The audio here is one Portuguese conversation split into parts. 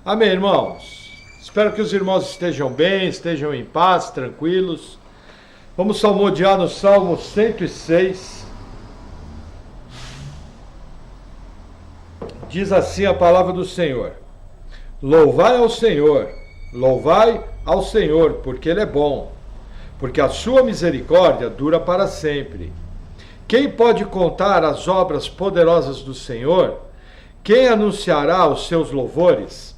Amém, irmãos? Espero que os irmãos estejam bem, estejam em paz, tranquilos. Vamos salmodiar no Salmo 106. Diz assim a palavra do Senhor: Louvai ao Senhor, porque Ele é bom, porque a sua misericórdia dura para sempre. Quem pode contar as obras poderosas do Senhor? Quem anunciará os seus louvores?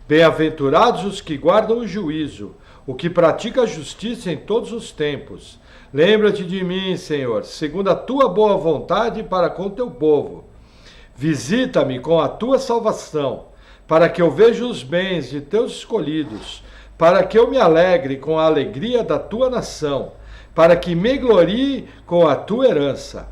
Bem-aventurados os que guardam o juízo, o que pratica a justiça em todos os tempos. Lembra-te de mim, Senhor, segundo a tua boa vontade para com teu povo. Visita-me com a tua salvação, para que eu veja os bens de teus escolhidos, para que eu me alegre com a alegria da tua nação, para que me glorie com a tua herança.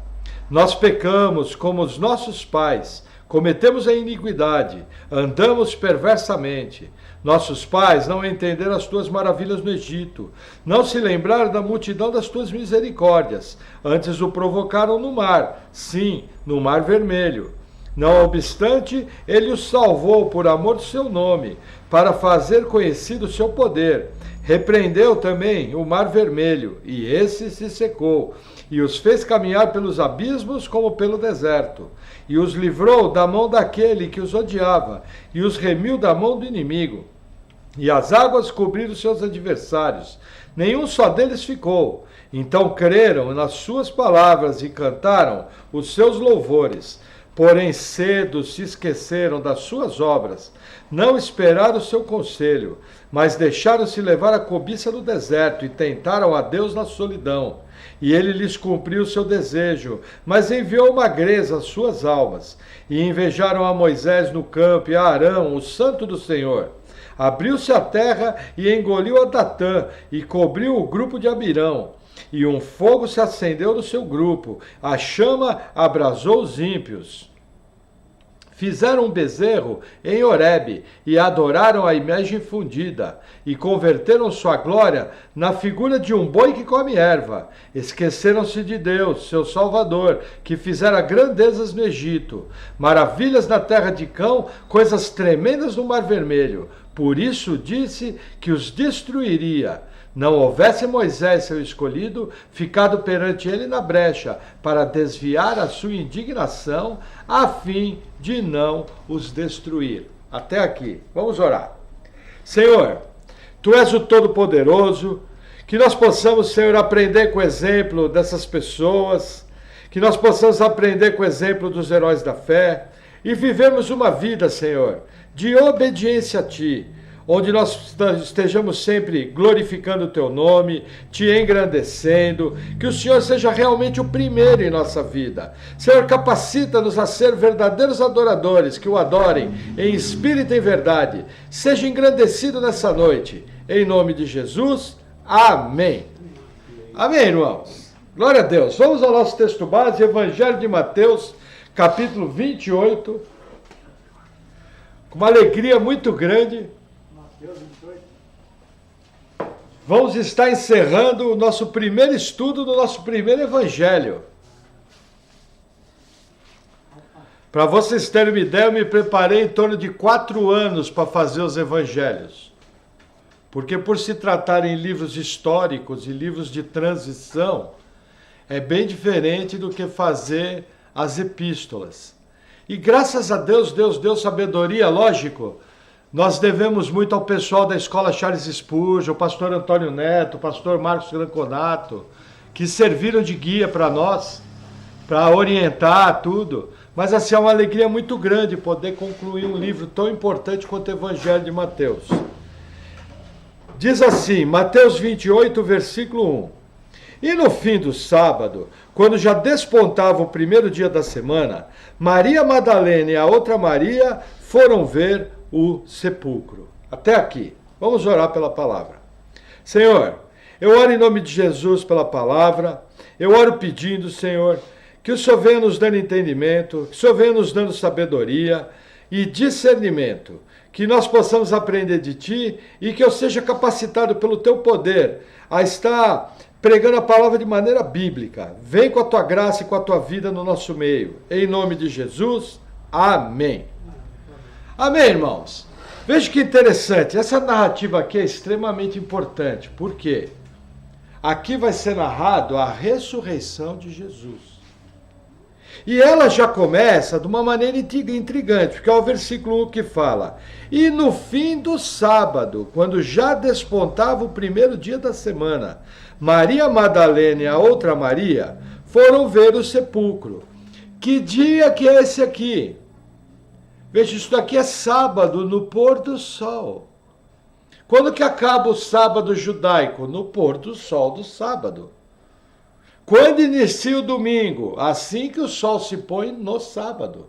Nós pecamos como os nossos pais, cometemos a iniquidade, andamos perversamente. Nossos pais não entenderam as tuas maravilhas no Egito, não se lembraram da multidão das tuas misericórdias, antes o provocaram no mar, sim, no mar vermelho. Não obstante, ele os salvou por amor do seu nome, para fazer conhecido o seu poder. Repreendeu também o mar vermelho, e esse se secou, e os fez caminhar pelos abismos como pelo deserto, e os livrou da mão daquele que os odiava, e os remiu da mão do inimigo. E as águas cobriram seus adversários, nenhum só deles ficou. Então creram nas suas palavras e cantaram os seus louvores. Porém cedo se esqueceram das suas obras, não esperaram o seu conselho, mas deixaram-se levar à cobiça no deserto e tentaram a Deus na solidão. E ele lhes cumpriu o seu desejo, mas enviou magreza às suas almas. E invejaram a Moisés no campo e a Arão, o santo do Senhor. Abriu-se a terra e engoliu a Datã e cobriu o grupo de Abirão. E um fogo se acendeu no seu grupo, a chama abrasou os ímpios. Fizeram um bezerro em Horebe e adoraram a imagem fundida, e converteram sua glória na figura de um boi que come erva. Esqueceram-se de Deus, seu Salvador, que fizera grandezas no Egito, maravilhas na terra de Cão, coisas tremendas no Mar Vermelho. Por isso disse que os destruiria. Não houvesse Moisés, seu escolhido, ficado perante ele na brecha, para desviar a sua indignação, a fim de não os destruir. Até aqui. Vamos orar. Senhor, Tu és o Todo-Poderoso, que nós possamos, Senhor, aprender com o exemplo dessas pessoas, que nós possamos aprender com o exemplo dos heróis da fé, e vivemos uma vida, Senhor, de obediência a Ti, onde nós estejamos sempre glorificando o Teu nome, Te engrandecendo, que o Senhor seja realmente o primeiro em nossa vida. Senhor, capacita-nos a ser verdadeiros adoradores, que o adorem em espírito e em verdade. Seja engrandecido nessa noite, em nome de Jesus, amém. Amém, irmãos. Glória a Deus. Vamos ao nosso texto base, Evangelho de Mateus, capítulo 28, com uma alegria muito grande. Vamos estar encerrando o nosso primeiro estudo do nosso primeiro evangelho. Para vocês terem uma ideia, eu me preparei em torno de 4 anos para fazer os evangelhos. Porque por se tratarem livros históricos e livros de transição, é bem diferente do que fazer as epístolas. E graças a Deus, Deus deu sabedoria, lógico. Nós devemos muito ao pessoal da escola Charles Spurgeon, o pastor Antônio Neto, o pastor Marcos Granconato, que serviram de guia para nós, para orientar tudo. Mas assim, é uma alegria muito grande poder concluir um livro tão importante quanto o Evangelho de Mateus. Diz assim, Mateus 28, versículo 1. E no fim do sábado, quando já despontava o primeiro dia da semana, Maria Madalena e a outra Maria foram ver o sepulcro. Até aqui. Vamos orar pela palavra. Senhor, eu oro em nome de Jesus pela palavra. Eu oro pedindo, Senhor, que o Senhor venha nos dando entendimento, que o Senhor venha nos dando sabedoria e discernimento, que nós possamos aprender de Ti e que eu seja capacitado pelo Teu poder a estar pregando a palavra de maneira bíblica. Vem com a Tua graça e com a Tua vida no nosso meio. Em nome de Jesus, amém. Amém, irmãos. Veja que interessante, essa narrativa aqui é extremamente importante. Por quê? Aqui vai ser narrado a ressurreição de Jesus. E ela já começa de uma maneira intrigante, porque é o versículo 1 que fala: e no fim do sábado, quando já despontava o primeiro dia da semana, Maria Madalena e a outra Maria foram ver o sepulcro. Que dia que é esse aqui? Veja, isso daqui é sábado, no pôr do sol. Quando que acaba o sábado judaico? No pôr do sol do sábado. Quando inicia o domingo? Assim que o sol se põe no sábado.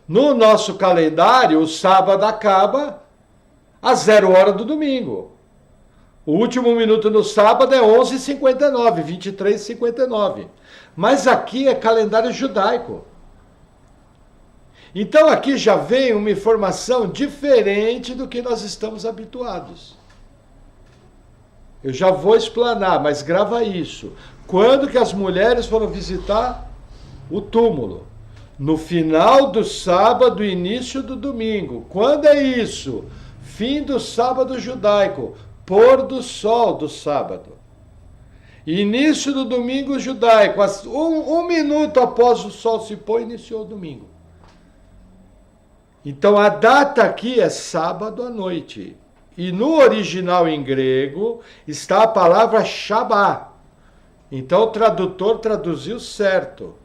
No nosso calendário, o sábado acaba às 0 horas do domingo. O último minuto no sábado é 11h59, 23h59. Mas aqui é calendário judaico. Então aqui já vem uma informação diferente do que nós estamos habituados. Eu já vou explanar, mas grava isso. Quando que as mulheres foram visitar o túmulo? No final do sábado, início do domingo. Quando é isso? Fim do sábado judaico, pôr do sol do sábado. Início do domingo judaico, um minuto após o sol se pôr, iniciou o domingo. Então a data aqui é sábado à noite. E no original em grego está a palavra Shabá. Então o tradutor traduziu certo.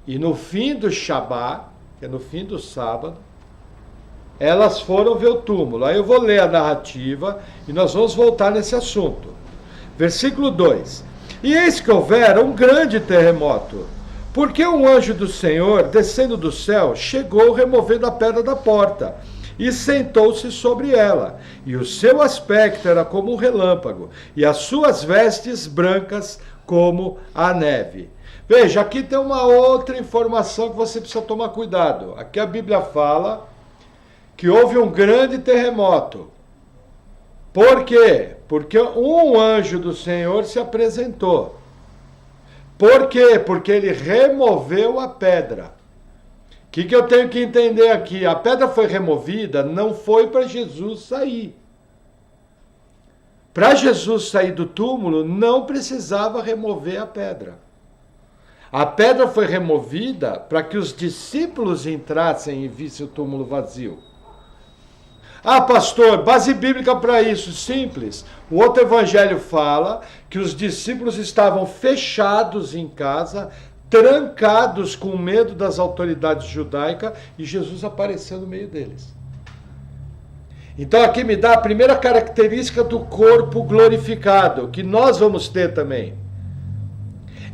E no fim do Shabá, que é no fim do sábado, elas foram ver o túmulo. Aí eu vou ler a narrativa e nós vamos voltar nesse assunto. Versículo 2. E eis que houvera um grande terremoto, porque um anjo do Senhor, descendo do céu, chegou removendo a pedra da porta, e sentou-se sobre ela. E o seu aspecto era como um relâmpago, e as suas vestes brancas como a neve. Veja, aqui tem uma outra informação que você precisa tomar cuidado. Aqui a Bíblia fala que houve um grande terremoto. Por quê? Porque um anjo do Senhor se apresentou. Por quê? Porque ele removeu a pedra. O que eu tenho que entender aqui? A pedra foi removida, não foi para Jesus sair. Para Jesus sair do túmulo, não precisava remover a pedra. A pedra foi removida para que os discípulos entrassem e vissem o túmulo vazio. Ah, pastor, base bíblica para isso, simples. O outro evangelho fala que os discípulos estavam fechados em casa, trancados com medo das autoridades judaicas, e Jesus apareceu no meio deles. Então aqui me dá a primeira característica do corpo glorificado, que nós vamos ter também.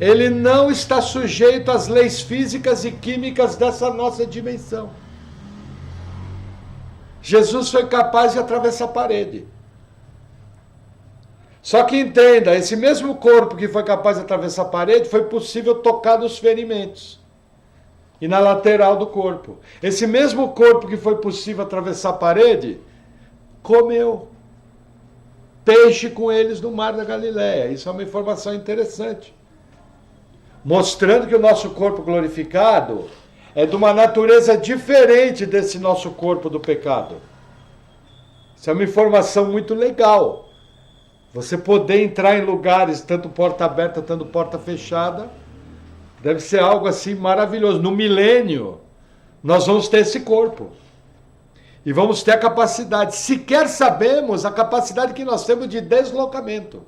Ele não está sujeito às leis físicas e químicas dessa nossa dimensão. Jesus foi capaz de atravessar a parede. Só que entenda, esse mesmo corpo que foi capaz de atravessar a parede, foi possível tocar nos ferimentos e na lateral do corpo. Esse mesmo corpo que foi possível atravessar a parede, comeu peixe com eles no mar da Galileia. Isso é uma informação interessante, mostrando que o nosso corpo glorificado é de uma natureza diferente desse nosso corpo do pecado. Isso é uma informação muito legal. Você poder entrar em lugares, tanto porta aberta, tanto porta fechada, deve ser algo assim maravilhoso. No milênio, nós vamos ter esse corpo. E vamos ter a capacidade, sequer sabemos a capacidade que nós temos de deslocamento.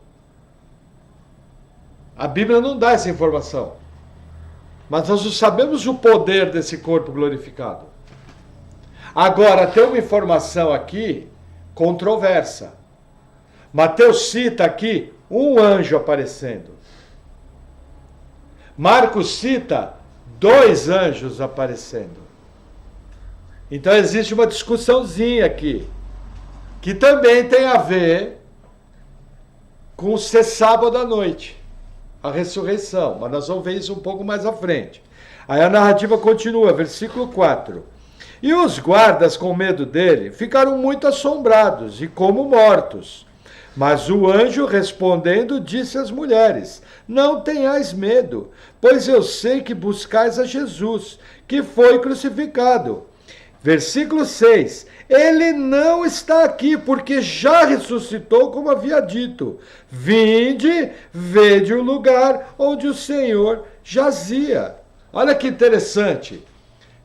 A Bíblia não dá essa informação. Mas nós não sabemos o poder desse corpo glorificado. Agora, tem uma informação aqui controversa. Mateus cita aqui um anjo aparecendo. Marcos cita 2 anjos aparecendo. Então existe uma discussãozinha aqui, que também tem a ver com ser sábado à noite, a ressurreição, mas nós vamos ver isso um pouco mais à frente. Aí a narrativa continua, versículo 4. E os guardas, com medo dele, ficaram muito assombrados e como mortos. Mas o anjo, respondendo, disse às mulheres: não tenhais medo, pois eu sei que buscais a Jesus, que foi crucificado. Versículo 6. Ele não está aqui, porque já ressuscitou, como havia dito. Vinde, vede o lugar onde o Senhor jazia. Olha que interessante.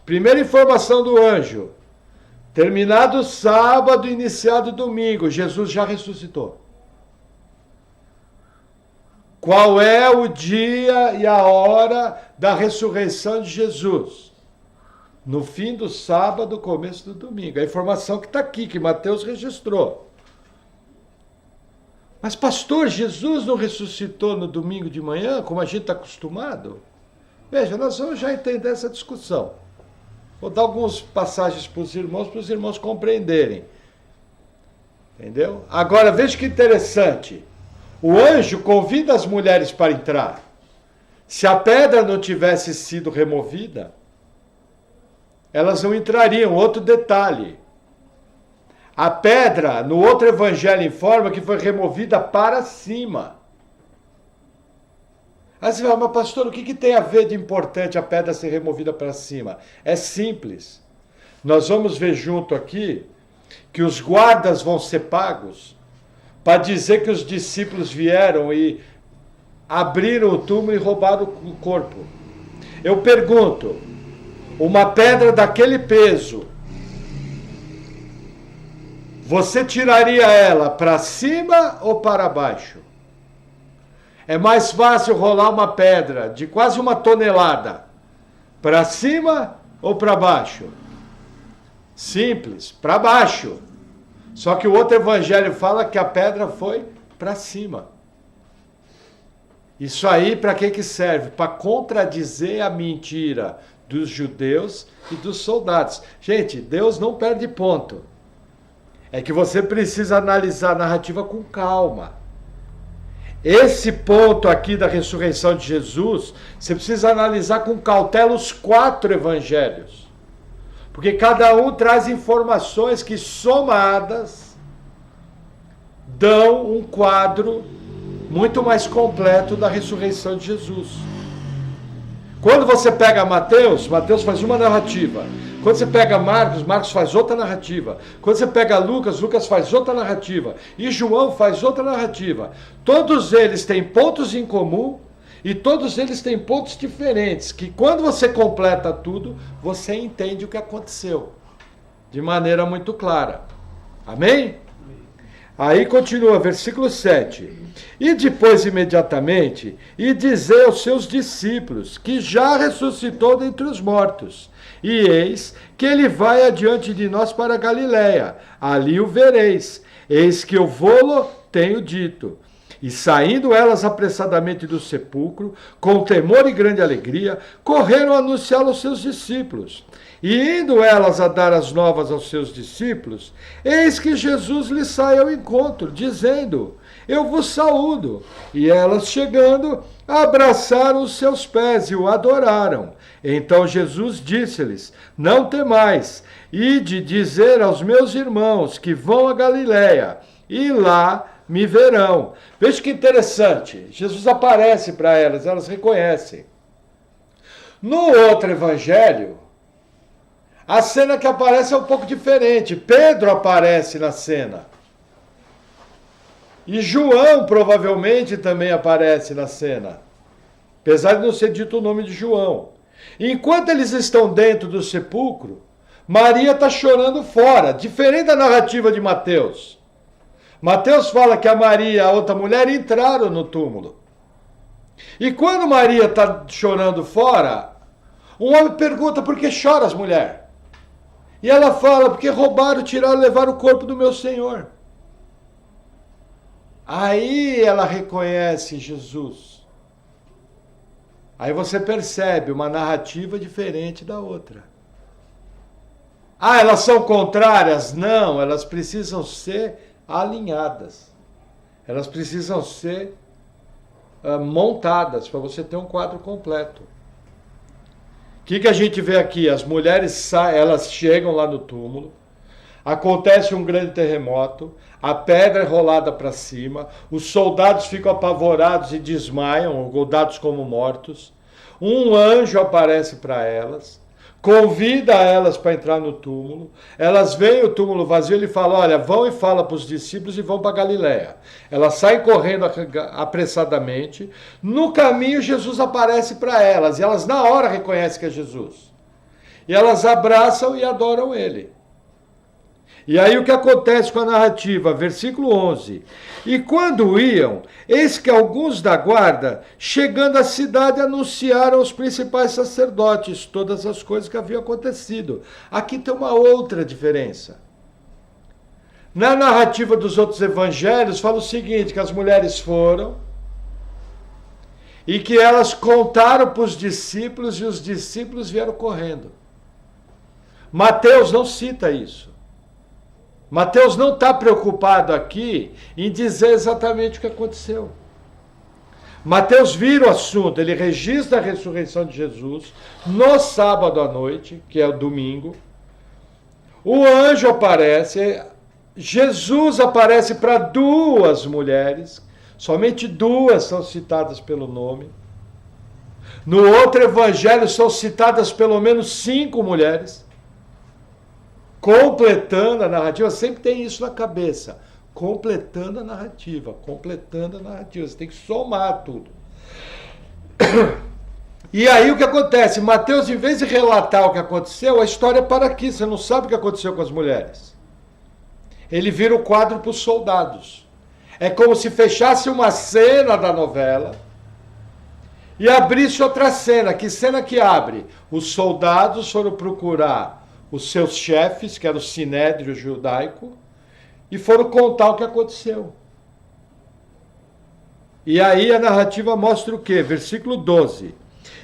Primeira informação do anjo. Terminado o sábado, iniciado o domingo, Jesus já ressuscitou. Qual é o dia e a hora da ressurreição de Jesus? No fim do sábado, começo do domingo. A informação que está aqui, que Mateus registrou. Mas pastor, Jesus não ressuscitou no domingo de manhã, como a gente está acostumado? Veja, nós vamos já entender essa discussão. Vou dar algumas passagens para os irmãos compreenderem. Entendeu? Agora, veja que interessante. O anjo convida as mulheres para entrar. Se a pedra não tivesse sido removida, elas não entrariam. Outro detalhe. A pedra, no outro evangelho, informa que foi removida para cima. Aí você fala, mas pastor, o que tem a ver de importante a pedra ser removida para cima? É simples. Nós vamos ver junto aqui que os guardas vão ser pagos para dizer que os discípulos vieram e abriram o túmulo e roubaram o corpo. Eu pergunto, uma pedra daquele peso, você tiraria ela para cima ou para baixo? É mais fácil rolar uma pedra de quase 1 tonelada para cima ou para baixo? Simples, para baixo. Só que o outro evangelho fala que a pedra foi para cima. Isso aí para que serve? Para contradizer a mentira dos judeus e dos soldados. Gente, Deus não perde ponto. É que você precisa analisar a narrativa com calma. Esse ponto aqui da ressurreição de Jesus, você precisa analisar com cautela os 4 evangelhos. Porque cada um traz informações que, somadas, dão um quadro muito mais completo da ressurreição de Jesus. Quando você pega Mateus, Mateus faz uma narrativa. Quando você pega Marcos, Marcos faz outra narrativa. Quando você pega Lucas, Lucas faz outra narrativa. E João faz outra narrativa. Todos eles têm pontos em comum e todos eles têm pontos diferentes, que quando você completa tudo, você entende o que aconteceu. De maneira muito clara. Amém? Aí continua, versículo 7. E depois, imediatamente, e dizer aos seus discípulos que já ressuscitou dentre os mortos. E eis que ele vai adiante de nós para a Galiléia. Ali o vereis. Eis que eu vou-lo tenho dito. E saindo elas apressadamente do sepulcro, com temor e grande alegria, correram a anunciá-lo aos seus discípulos. E indo elas a dar as novas aos seus discípulos, eis que Jesus lhes sai ao encontro, dizendo: eu vos saúdo. E elas, chegando, abraçaram os seus pés e o adoraram. Então Jesus disse-lhes: não temais, ide dizer aos meus irmãos que vão a Galiléia, e lá me verão. Veja que interessante, Jesus aparece para elas, elas reconhecem. No outro evangelho, a cena que aparece é um pouco diferente. Pedro aparece na cena. E João provavelmente também aparece na cena. Apesar de não ser dito o nome de João. Enquanto eles estão dentro do sepulcro, Maria está chorando fora. Diferente da narrativa de Mateus. Mateus fala que a Maria e a outra mulher entraram no túmulo. E quando Maria está chorando fora, um homem pergunta: por que choras, mulher? E ela fala: porque roubaram, tiraram, levaram o corpo do meu Senhor. Aí ela reconhece Jesus. Aí você percebe uma narrativa diferente da outra. Ah, elas são contrárias? Não, elas precisam ser alinhadas. Elas precisam ser montadas para você ter um quadro completo. O que a gente vê aqui? As mulheres elas chegam lá no túmulo, acontece um grande terremoto, a pedra é rolada para cima, os soldados ficam apavorados e desmaiam, ou dados como mortos. Um anjo aparece para elas, convida elas para entrar no túmulo, elas veem o túmulo vazio, ele fala, olha, vão e fala para os discípulos e vão para Galiléia. Elas saem correndo apressadamente, no caminho Jesus aparece para elas, e elas na hora reconhecem que é Jesus. E elas abraçam e adoram ele. E aí o que acontece com a narrativa? Versículo 11. E quando iam, eis que alguns da guarda, chegando à cidade, anunciaram aos principais sacerdotes todas as coisas que haviam acontecido. Aqui tem uma outra diferença. Na narrativa dos outros evangelhos, fala o seguinte, que as mulheres foram e que elas contaram para os discípulos e os discípulos vieram correndo. Mateus não cita isso. Mateus não está preocupado aqui em dizer exatamente o que aconteceu. Mateus vira o assunto, ele registra a ressurreição de Jesus no sábado à noite, que é o domingo. O anjo aparece, Jesus aparece para duas mulheres, somente duas são citadas pelo nome. No outro evangelho são citadas pelo menos 5 mulheres. Completando a narrativa, sempre tem isso na cabeça. Completando a narrativa, completando a narrativa. Você tem que somar tudo. E aí o que acontece? Mateus, em vez de relatar o que aconteceu, a história para aqui. Você não sabe o que aconteceu com as mulheres. Ele vira o quadro para os soldados. É como se fechasse uma cena da novela e abrisse outra cena. Que cena que abre? Os soldados foram procurar os seus chefes, que era o sinédrio judaico, e foram contar o que aconteceu. E aí a narrativa mostra o quê? Versículo 12.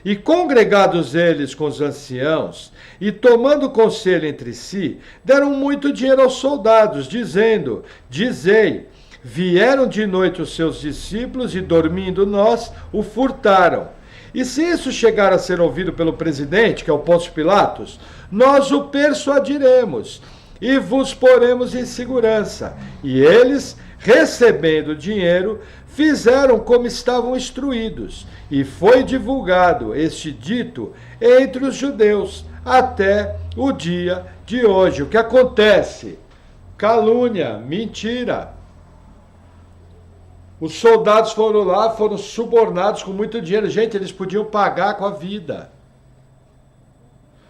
E congregados eles com os anciãos, e tomando conselho entre si, deram muito dinheiro aos soldados, dizendo, dizei, vieram de noite os seus discípulos, e dormindo nós, o furtaram. E se isso chegar a ser ouvido pelo presidente, que é o Pôncio Pilatos, nós o persuadiremos e vos poremos em segurança. E eles, recebendo o dinheiro, fizeram como estavam instruídos. E foi divulgado este dito entre os judeus até o dia de hoje. O que acontece? Calúnia, mentira. Os soldados foram lá, foram subornados com muito dinheiro. Gente, eles podiam pagar com a vida.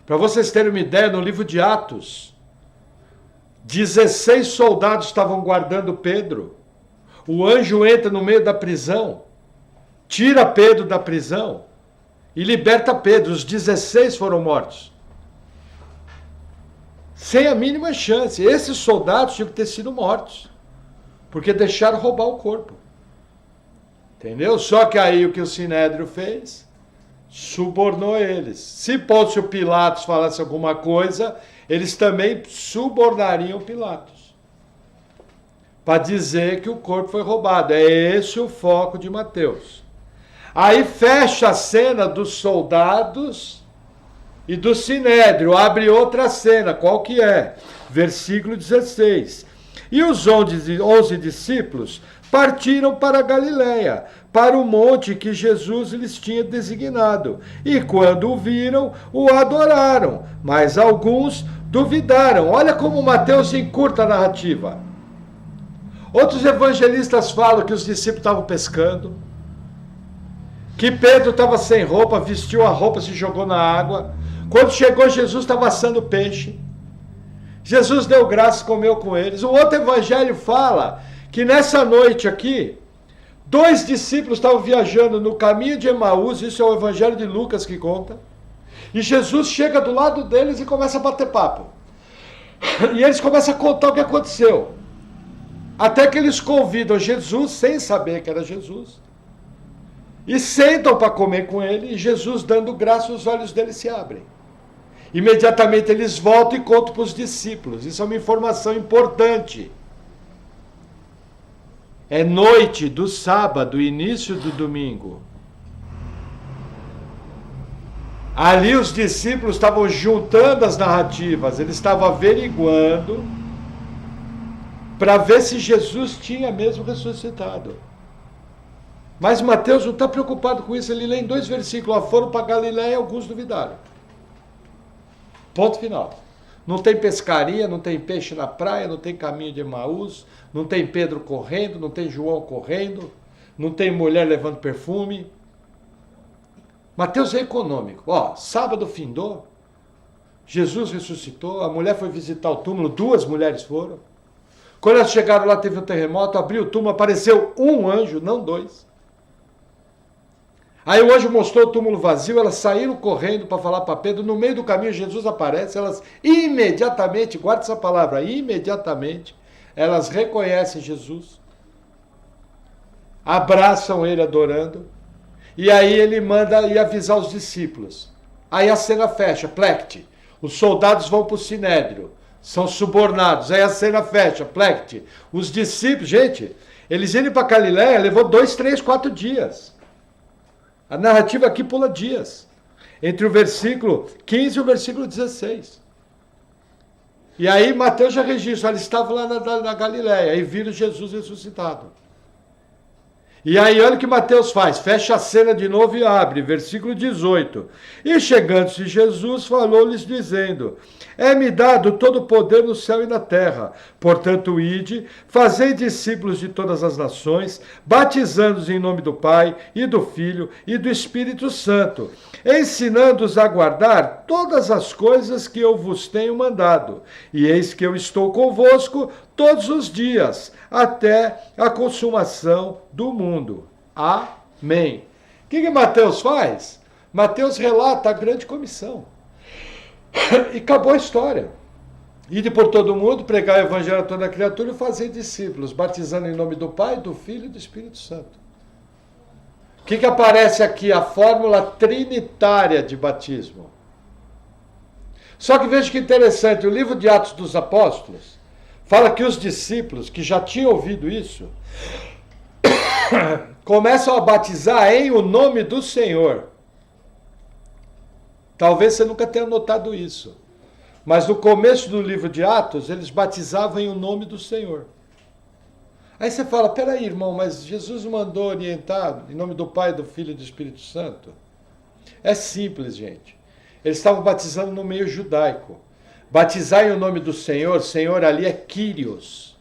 Para vocês terem uma ideia, no livro de Atos, 16 soldados estavam guardando Pedro. O anjo entra no meio da prisão, tira Pedro da prisão e liberta Pedro. Os 16 foram mortos. Sem a mínima chance. Esses soldados tinham que ter sido mortos, porque deixaram roubar o corpo. Entendeu? Só que aí o que o Sinédrio fez? Subornou eles. Se Pôncio Pilatos falasse alguma coisa, eles também subornariam Pilatos, para dizer que o corpo foi roubado. É esse o foco de Mateus. Aí fecha a cena dos soldados e do Sinédrio. Abre outra cena. Qual que é? Versículo 16. E os 11 discípulos partiram para Galiléia, para o monte que Jesus lhes tinha designado. E quando o viram, o adoraram, mas alguns duvidaram. Olha como Mateus encurta a narrativa. Outros evangelistas falam que os discípulos estavam pescando, que Pedro estava sem roupa, vestiu a roupa, se jogou na água. Quando chegou, Jesus estava assando peixe. Jesus deu graça e comeu com eles. O outro evangelho fala que nessa noite aqui, 2 discípulos estavam viajando no caminho de Emaús, isso é o evangelho de Lucas que conta, e Jesus chega do lado deles e começa a bater papo. E eles começam a contar o que aconteceu. Até que eles convidam Jesus, sem saber que era Jesus, e sentam para comer com ele, e Jesus, dando graça, os olhos deles se abrem. Imediatamente eles voltam e contam para os discípulos. Isso é uma informação importante. É noite do sábado, início do domingo. Ali os discípulos estavam juntando as narrativas, eles estavam averiguando para ver se Jesus tinha mesmo ressuscitado. Mas Mateus não está preocupado com isso, ele lê em 2 versículos, foram para Galiléia e alguns duvidaram. Ponto final. Não tem pescaria, não tem peixe na praia, não tem caminho de Emaús, não tem Pedro correndo, não tem João correndo, não tem mulher levando perfume. Mateus é econômico. Ó, sábado findou, Jesus ressuscitou, a mulher foi visitar o túmulo, 2 mulheres foram. Quando elas chegaram lá, teve um terremoto, abriu o túmulo, apareceu um anjo, não 2. Aí o anjo mostrou o túmulo vazio, elas saíram correndo para falar para Pedro, no meio do caminho Jesus aparece, elas imediatamente, guarda essa palavra, imediatamente, elas reconhecem Jesus, abraçam ele adorando, e aí ele manda ir avisar os discípulos. Aí a cena fecha, plect, os soldados vão para o Sinédrio, são subornados, aí a cena fecha, plect, os discípulos, gente, eles irem para Galiléia levou 2, 3, 4 dias. A narrativa aqui pula dias, entre o versículo 15 e o versículo 16. E aí Mateus já registra, eles estavam lá na Galiléia e viram Jesus ressuscitado. E aí olha o que Mateus faz, fecha a cena de novo e abre, versículo 18. E chegando-se Jesus, falou-lhes dizendo, é-me dado todo o poder no céu e na terra. Portanto, ide, fazei discípulos de todas as nações, batizando-os em nome do Pai, e do Filho, e do Espírito Santo, ensinando-os a guardar todas as coisas que eu vos tenho mandado. E eis que eu estou convosco todos os dias, até a consumação do mundo. Amém. O que Mateus faz? Mateus relata a grande comissão. E acabou a história. Ide por todo mundo, pregar o evangelho a toda criatura e fazer discípulos, batizando em nome do Pai, do Filho e do Espírito Santo. O que aparece aqui? A fórmula trinitária de batismo. Só que veja que interessante, o livro de Atos dos Apóstolos fala que os discípulos, que já tinham ouvido isso, começam a batizar em o nome do Senhor. Talvez você nunca tenha notado isso. Mas no começo do livro de Atos, eles batizavam em o nome do Senhor. Aí você fala, peraí, irmão, mas Jesus mandou orientar em nome do Pai, do Filho e do Espírito Santo? É simples, gente. Eles estavam batizando no meio judaico. Batizar em o nome do Senhor, Senhor ali é Kyrios.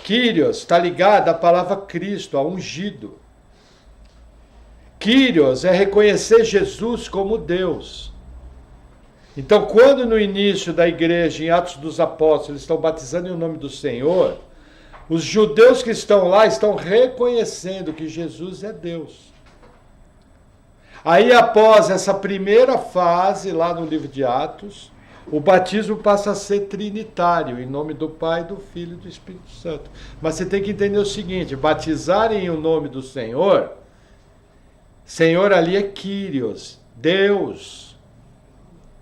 Kyrios está ligado à palavra Cristo, a ungido. Kyrios é reconhecer Jesus como Deus. Então, quando no início da igreja, em Atos dos Apóstolos, eles estão batizando em o nome do Senhor, os judeus que estão lá estão reconhecendo que Jesus é Deus. Aí, após essa primeira fase, lá no livro de Atos, o batismo passa a ser trinitário, em nome do Pai, do Filho e do Espírito Santo. Mas você tem que entender o seguinte, batizar em o nome do Senhor, Senhor ali é Kyrios, Deus.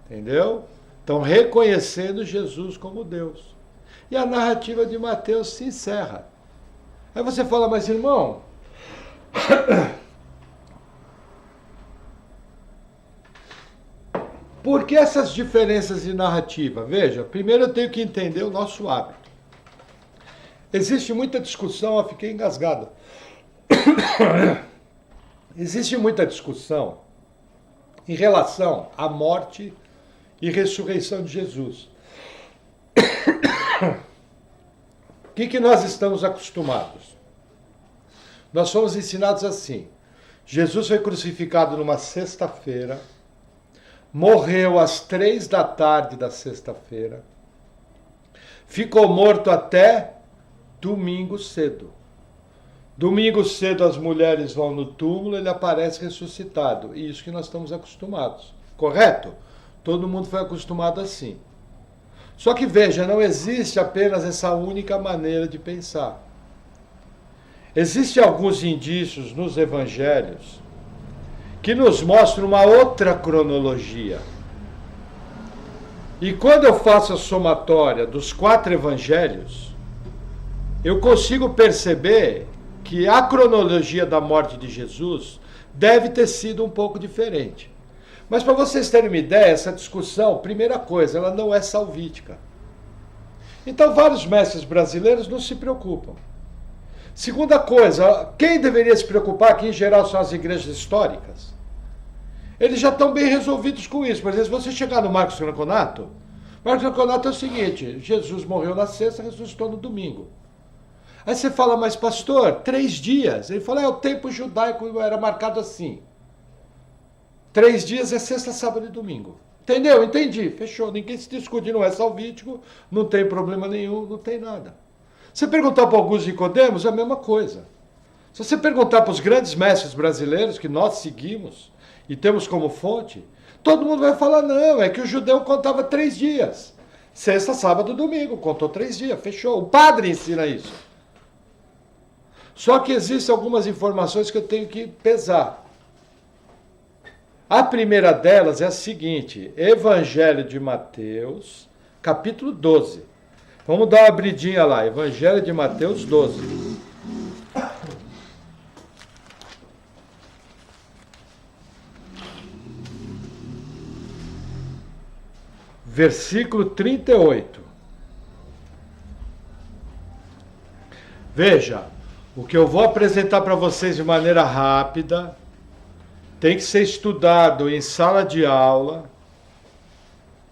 Entendeu? Então, reconhecendo Jesus como Deus. E a narrativa de Mateus se encerra. Aí você fala, mas irmão, por que essas diferenças de narrativa? Veja, primeiro eu tenho que entender o nosso hábito. Existe muita discussão, eu fiquei engasgado. Existe muita discussão em relação à morte e ressurreição de Jesus. O que nós estamos acostumados? Nós fomos ensinados assim. Jesus foi crucificado numa sexta-feira, morreu às 3 da tarde da sexta-feira, ficou morto até domingo cedo. Domingo cedo as mulheres vão no túmulo, ele aparece ressuscitado. E isso que nós estamos acostumados. Correto? Todo mundo foi acostumado assim. Só que veja, não existe apenas essa única maneira de pensar. Existem alguns indícios nos evangelhos que nos mostram uma outra cronologia. E quando eu faço a somatória dos 4 evangelhos, eu consigo perceber que a cronologia da morte de Jesus deve ter sido um pouco diferente. Mas para vocês terem uma ideia, essa discussão, primeira coisa, ela não é salvítica. Então vários mestres brasileiros não se preocupam. Segunda coisa, quem deveria se preocupar aqui em geral são as igrejas históricas. eles já estão bem resolvidos com isso. Por exemplo, se você chegar no Marcos Franconato, Marcos Franconato é o seguinte: Jesus morreu na sexta, ressuscitou no domingo. Aí você fala, mas pastor, 3 dias. Ele fala, o tempo judaico era marcado assim. 3 dias é sexta, sábado e domingo. Entendeu? Entendi. Fechou. Ninguém se discute, não é salvítico, não tem problema nenhum, não tem nada. Se perguntar para alguns Nicodemos, é a mesma coisa. Se você perguntar para os grandes mestres brasileiros que nós seguimos e temos como fonte, todo mundo vai falar, não, é que o judeu contava 3 dias. Sexta, sábado, domingo, contou 3 dias, fechou. O padre ensina isso. Só que existem algumas informações que eu tenho que pesar. A primeira delas é a seguinte, Evangelho de Mateus, capítulo 12. Vamos dar uma abridinha lá, Evangelho de Mateus 12. Versículo 38. Veja, o que eu vou apresentar para vocês de maneira rápida tem que ser estudado em sala de aula,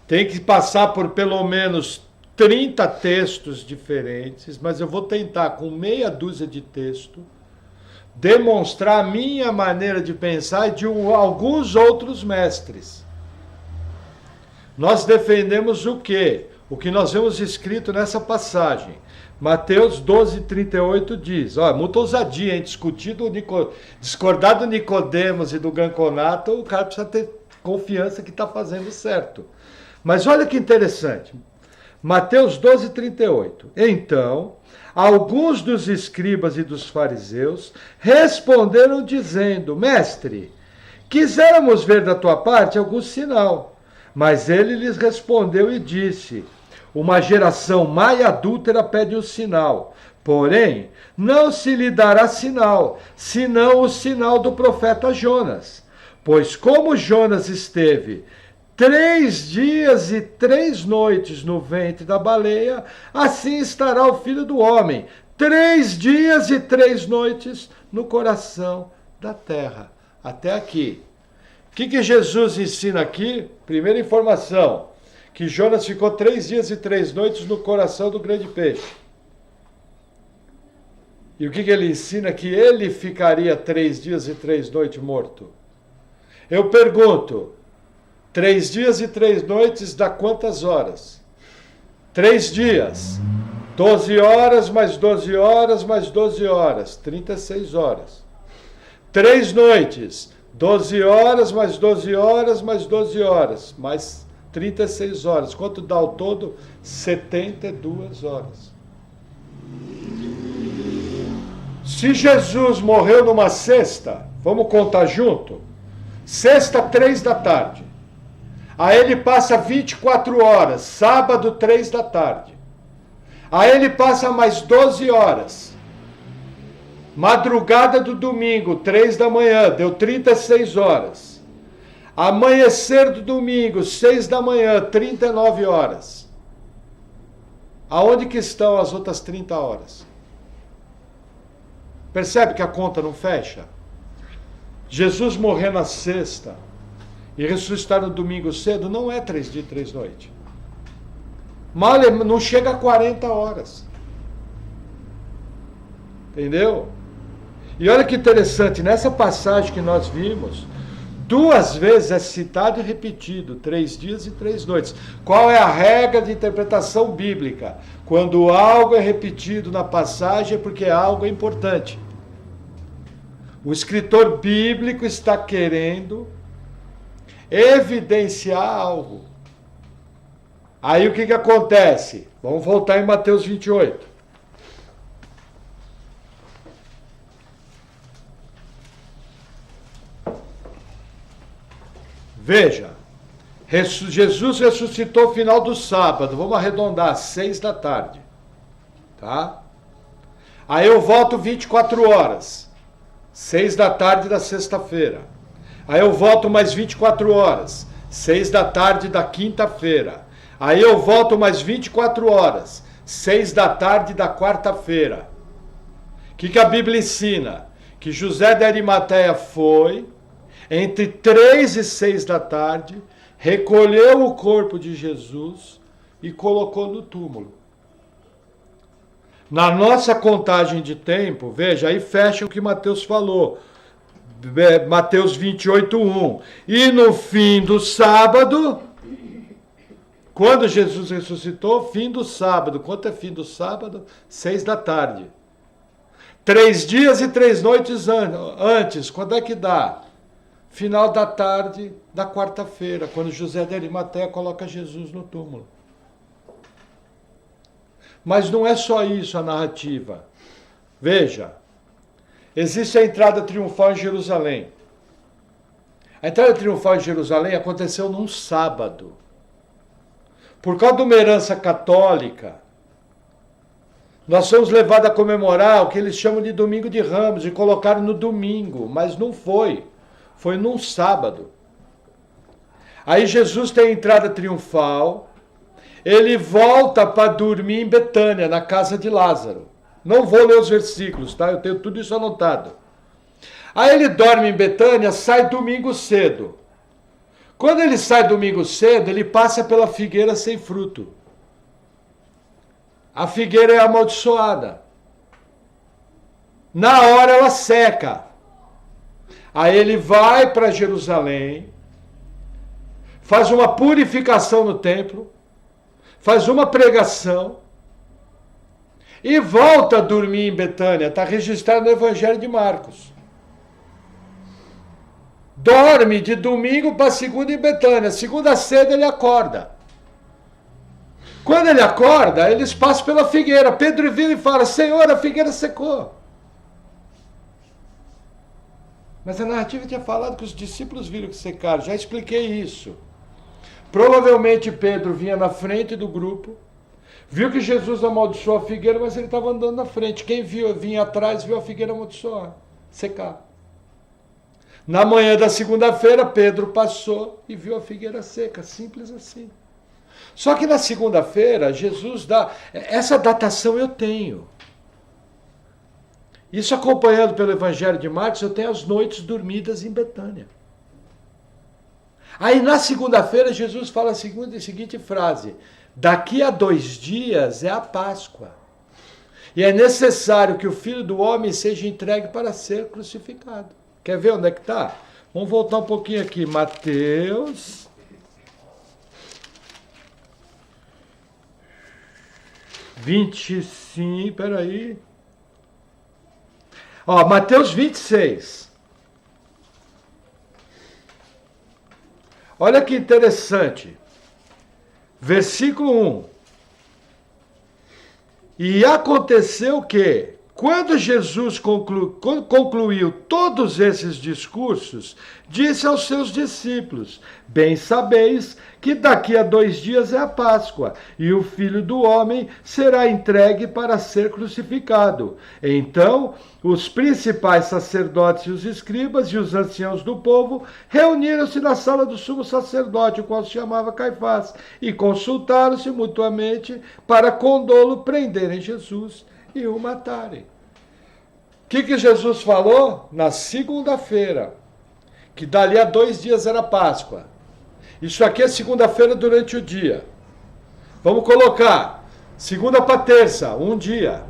tem que passar por pelo menos 30 textos diferentes, mas eu vou tentar, com meia dúzia de texto, demonstrar a minha maneira de pensar e de alguns outros mestres. Nós defendemos o quê? O que nós vemos escrito nessa passagem. Mateus 12, 38 diz, muita ousadia, hein? Discordar do Nicodemos e do Ganconato, o cara precisa ter confiança que está fazendo certo. Mas olha que interessante. Mateus 12, 38. Então, alguns dos escribas e dos fariseus responderam dizendo, mestre, quiséramos ver da tua parte algum sinal. Mas ele lhes respondeu e disse, uma geração má e adúltera pede um sinal, porém não se lhe dará sinal, senão o sinal do profeta Jonas. Pois como Jonas esteve 3 dias e 3 noites no ventre da baleia, assim estará o Filho do Homem, 3 dias e 3 noites no coração da terra. Até aqui. O que Jesus ensina aqui? Primeira informação, que Jonas ficou 3 dias e 3 noites no coração do grande peixe. E o que ele ensina? Que ele ficaria 3 dias e 3 noites morto. Eu pergunto, 3 dias e 3 noites dá quantas horas? 3 dias, 12 horas mais 12 horas mais 12 horas, 36 horas. 3 noites, 12 horas mais 12 horas mais 12 horas, mais 36 horas. Quanto dá ao todo? 72 horas. Se Jesus morreu numa sexta, vamos contar junto? Sexta, 3 da tarde. Aí ele passa 24 horas, sábado, 3 da tarde. Aí ele passa mais 12 horas. Madrugada do domingo, 3 da manhã, deu 36 horas. Amanhecer do domingo, 6 da manhã, 39 horas. Aonde que estão as outras 30 horas? Percebe que a conta não fecha? Jesus morrer na sexta e ressuscitar no domingo cedo não é 3 dias e 3 noites. Mal não chega a 40 horas. Entendeu? E olha que interessante, nessa passagem que nós vimos, 2 vezes é citado e repetido, 3 dias e 3 noites. Qual é a regra de interpretação bíblica? Quando algo é repetido na passagem é porque algo é importante. O escritor bíblico está querendo evidenciar algo. Aí o que acontece? Vamos voltar em Mateus 28. Veja, Jesus ressuscitou no final do sábado, vamos arredondar, 6 da tarde, tá? Aí eu volto 24 horas, 6 da tarde da sexta-feira. Aí eu volto mais 24 horas, 6 da tarde da quinta-feira. Aí eu volto mais 24 horas, 6 da tarde da quarta-feira. O que a Bíblia ensina? Que José de Arimateia foi, entre 3 e 6 da tarde, recolheu o corpo de Jesus e colocou no túmulo. Na nossa contagem de tempo, veja, aí fecha o que Mateus falou. Mateus 28:1. E no fim do sábado, quando Jesus ressuscitou, fim do sábado. Quanto é fim do sábado? 6 da tarde. 3 dias e 3 noites antes, quando é que dá? Final da tarde da quarta-feira, quando José de Arimateia coloca Jesus no túmulo. Mas não é só isso a narrativa. Veja, existe a entrada triunfal em Jerusalém. A entrada triunfal em Jerusalém aconteceu num sábado. Por causa de uma herança católica, nós somos levados a comemorar o que eles chamam de Domingo de Ramos, e colocaram no domingo, mas não foi. Foi num sábado. Aí Jesus tem a entrada triunfal, ele volta para dormir em Betânia, na casa de Lázaro. Não vou ler os versículos, tá? Eu tenho tudo isso anotado. Aí ele dorme em Betânia, sai domingo cedo. Quando ele sai domingo cedo, ele passa pela figueira sem fruto. A figueira é amaldiçoada. Na hora ela seca. Aí ele vai para Jerusalém, faz uma purificação no templo, faz uma pregação e volta a dormir em Betânia. Está registrado no Evangelho de Marcos. Dorme de domingo para segunda em Betânia. Segunda cedo ele acorda. Quando ele acorda, eles passam pela figueira. Pedro vira e fala: Senhor, a figueira secou. Mas a narrativa tinha falado que os discípulos viram que secaram. Já expliquei isso. Provavelmente Pedro vinha na frente do grupo, viu que Jesus amaldiçoou a figueira, mas ele estava andando na frente. Quem vinha atrás viu a figueira amaldiçoar, secar. Na manhã da segunda-feira, Pedro passou e viu a figueira seca. Simples assim. Só que na segunda-feira, Jesus dá... Essa datação eu tenho. Isso acompanhado pelo Evangelho de Marcos, eu tenho as noites dormidas em Betânia. Aí na segunda-feira, Jesus fala a seguinte frase: daqui a 2 dias é a Páscoa. E é necessário que o Filho do Homem seja entregue para ser crucificado. Quer ver onde é que está? Vamos voltar um pouquinho aqui. Mateus 25, peraí. Mateus 26. Olha que interessante. Versículo 1. E aconteceu que, quando Jesus concluiu todos esses discursos, disse aos seus discípulos: bem sabeis que daqui a 2 dias é a Páscoa, e o Filho do Homem será entregue para ser crucificado. Então, os principais sacerdotes e os escribas e os anciãos do povo reuniram-se na sala do sumo sacerdote, o qual se chamava Caifás, e consultaram-se mutuamente para com dolo prenderem Jesus e o matarem. O que Jesus falou? Na segunda-feira, que dali a 2 dias era Páscoa. Isso aqui é segunda-feira durante o dia. Vamos colocar segunda para terça, 1 dia.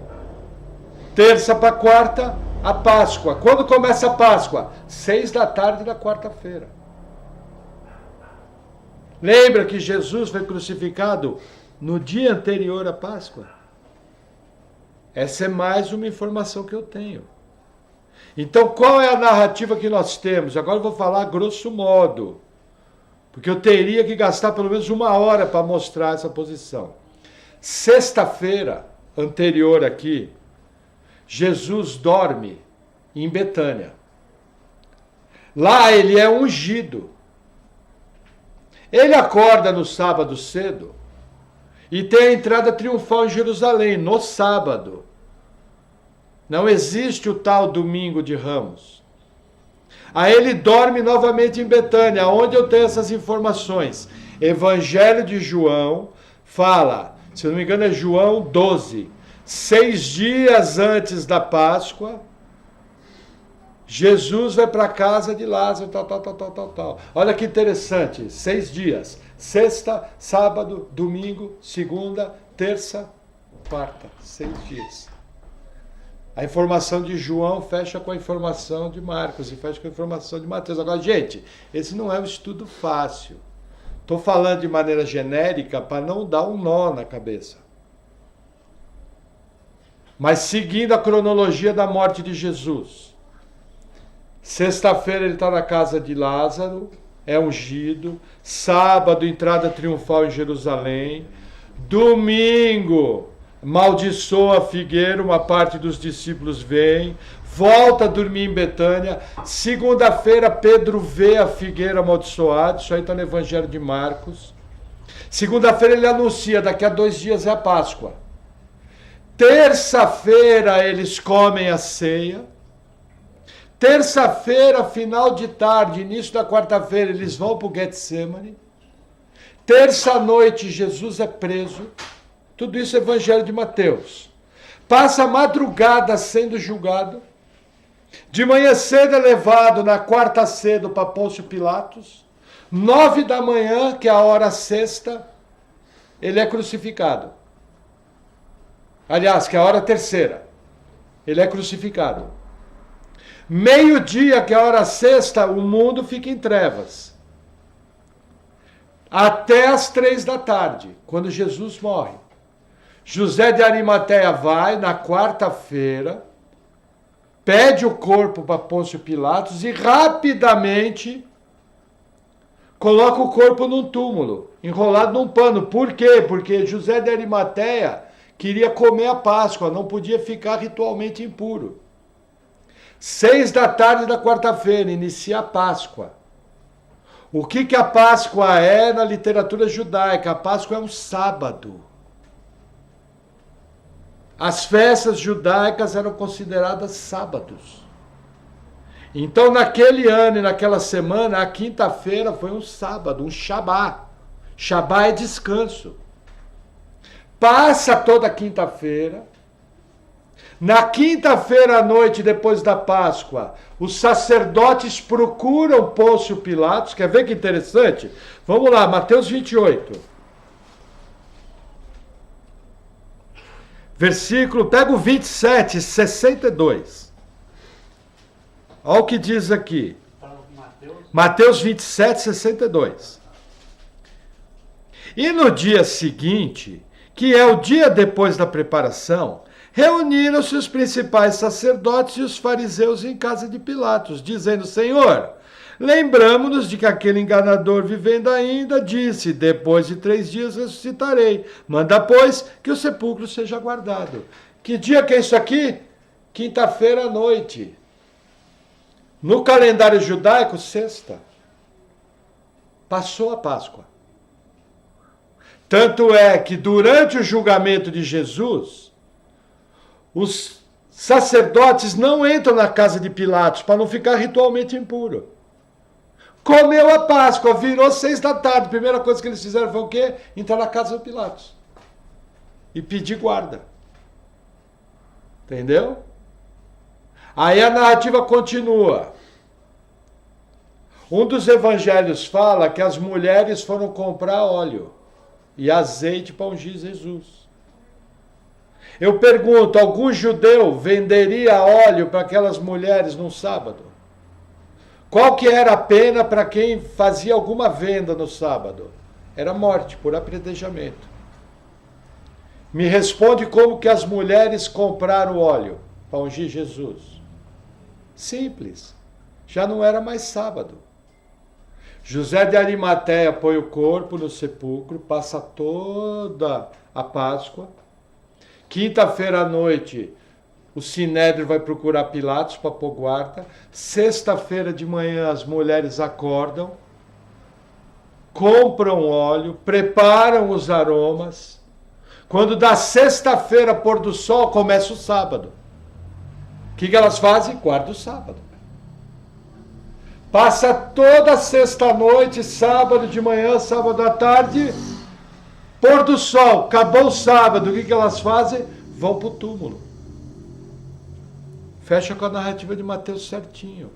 Terça para quarta, a Páscoa. Quando começa a Páscoa? 6 da tarde da quarta-feira. Lembra que Jesus foi crucificado no dia anterior à Páscoa? Essa é mais uma informação que eu tenho. Então, qual é a narrativa que nós temos? Agora eu vou falar grosso modo, porque eu teria que gastar pelo menos 1 hora para mostrar essa posição. Sexta-feira anterior aqui, Jesus dorme em Betânia. Lá ele é ungido. Ele acorda no sábado cedo e tem a entrada triunfal em Jerusalém, no sábado. Não existe o tal domingo de Ramos. Aí ele dorme novamente em Betânia, onde eu tenho essas informações. Evangelho de João fala, se eu não me engano é João 12, 6 dias antes da Páscoa, Jesus vai para a casa de Lázaro, tal. Olha que interessante, 6 dias. Sexta, sábado, domingo, segunda, terça, quarta. 6 dias. A informação de João fecha com a informação de Marcos e fecha com a informação de Mateus. Agora, gente, esse não é um estudo fácil. Estou falando de maneira genérica para não dar um nó na cabeça. Mas seguindo a cronologia da morte de Jesus. Sexta-feira ele está na casa de Lázaro, é ungido. Sábado, entrada triunfal em Jerusalém. Domingo, maldiçoa a figueira, uma parte dos discípulos vem. Volta a dormir em Betânia. Segunda-feira, Pedro vê a figueira amaldiçoada. Isso aí está no Evangelho de Marcos. Segunda-feira ele anuncia, daqui a 2 dias é a Páscoa. Terça-feira eles comem a ceia. Terça-feira, final de tarde, início da quarta-feira, eles vão para o Getsemane. Terça-noite, Jesus é preso. Tudo isso é Evangelho de Mateus. Passa a madrugada sendo julgado. De manhã cedo é levado na quarta cedo para Pôncio Pilatos. 9 da manhã, que é a hora sexta, ele é crucificado. Aliás, que é a hora terceira, ele é crucificado. Meio-dia, que é a hora sexta, o mundo fica em trevas. Até as 3 da tarde, quando Jesus morre. José de Arimateia vai na quarta-feira, pede o corpo para Pôncio Pilatos e rapidamente coloca o corpo num túmulo, enrolado num pano. Por quê? Porque José de Arimateia queria comer a Páscoa, não podia ficar ritualmente impuro. 6 da tarde da quarta-feira, inicia a Páscoa. O que a Páscoa é na literatura judaica? A Páscoa é um sábado. As festas judaicas eram consideradas sábados. Então, naquele ano e naquela semana, a quinta-feira foi um sábado, um Shabá. Shabá é descanso. Passa toda a quinta-feira. Na quinta-feira à noite, depois da Páscoa, os sacerdotes procuram Pôncio Pilatos. Quer ver que interessante? Vamos lá, Mateus 28. Versículo, pega o 27, 62. Olha o que diz aqui. Mateus 27, 62. E no dia seguinte, que é o dia depois da preparação, reuniram-se os principais sacerdotes e os fariseus em casa de Pilatos, dizendo: Senhor, lembramo-nos de que aquele enganador, vivendo ainda, disse: depois de 3 dias ressuscitarei. Manda, pois, que o sepulcro seja guardado. Que dia que é isso aqui? Quinta-feira à noite. No calendário judaico, sexta. Passou a Páscoa. Tanto é que durante o julgamento de Jesus, os sacerdotes não entram na casa de Pilatos para não ficar ritualmente impuro. Comeu a Páscoa, virou 6 da tarde. A primeira coisa que eles fizeram foi o quê? Entrar na casa de Pilatos. E pedir guarda. Entendeu? Aí a narrativa continua. Um dos evangelhos fala que as mulheres foram comprar óleo e azeite para ungir Jesus. Eu pergunto, algum judeu venderia óleo para aquelas mulheres num sábado? Qual que era a pena para quem fazia alguma venda no sábado? Era morte, por apredejamento. Me responde como que as mulheres compraram óleo para ungir Jesus. Simples. Já não era mais sábado. José de Arimateia põe o corpo no sepulcro, passa toda a Páscoa. Quinta-feira à noite, o Sinédrio vai procurar Pilatos para pôr guarda. Sexta-feira de manhã, as mulheres acordam, compram óleo, preparam os aromas. Quando dá sexta-feira, pôr do sol, começa o sábado. O que elas fazem? Guardam o sábado. Passa toda sexta-noite, sábado de manhã, sábado à tarde, pôr do sol, acabou o sábado, o que elas fazem? Vão para o túmulo. fecha com a narrativa de Mateus certinho.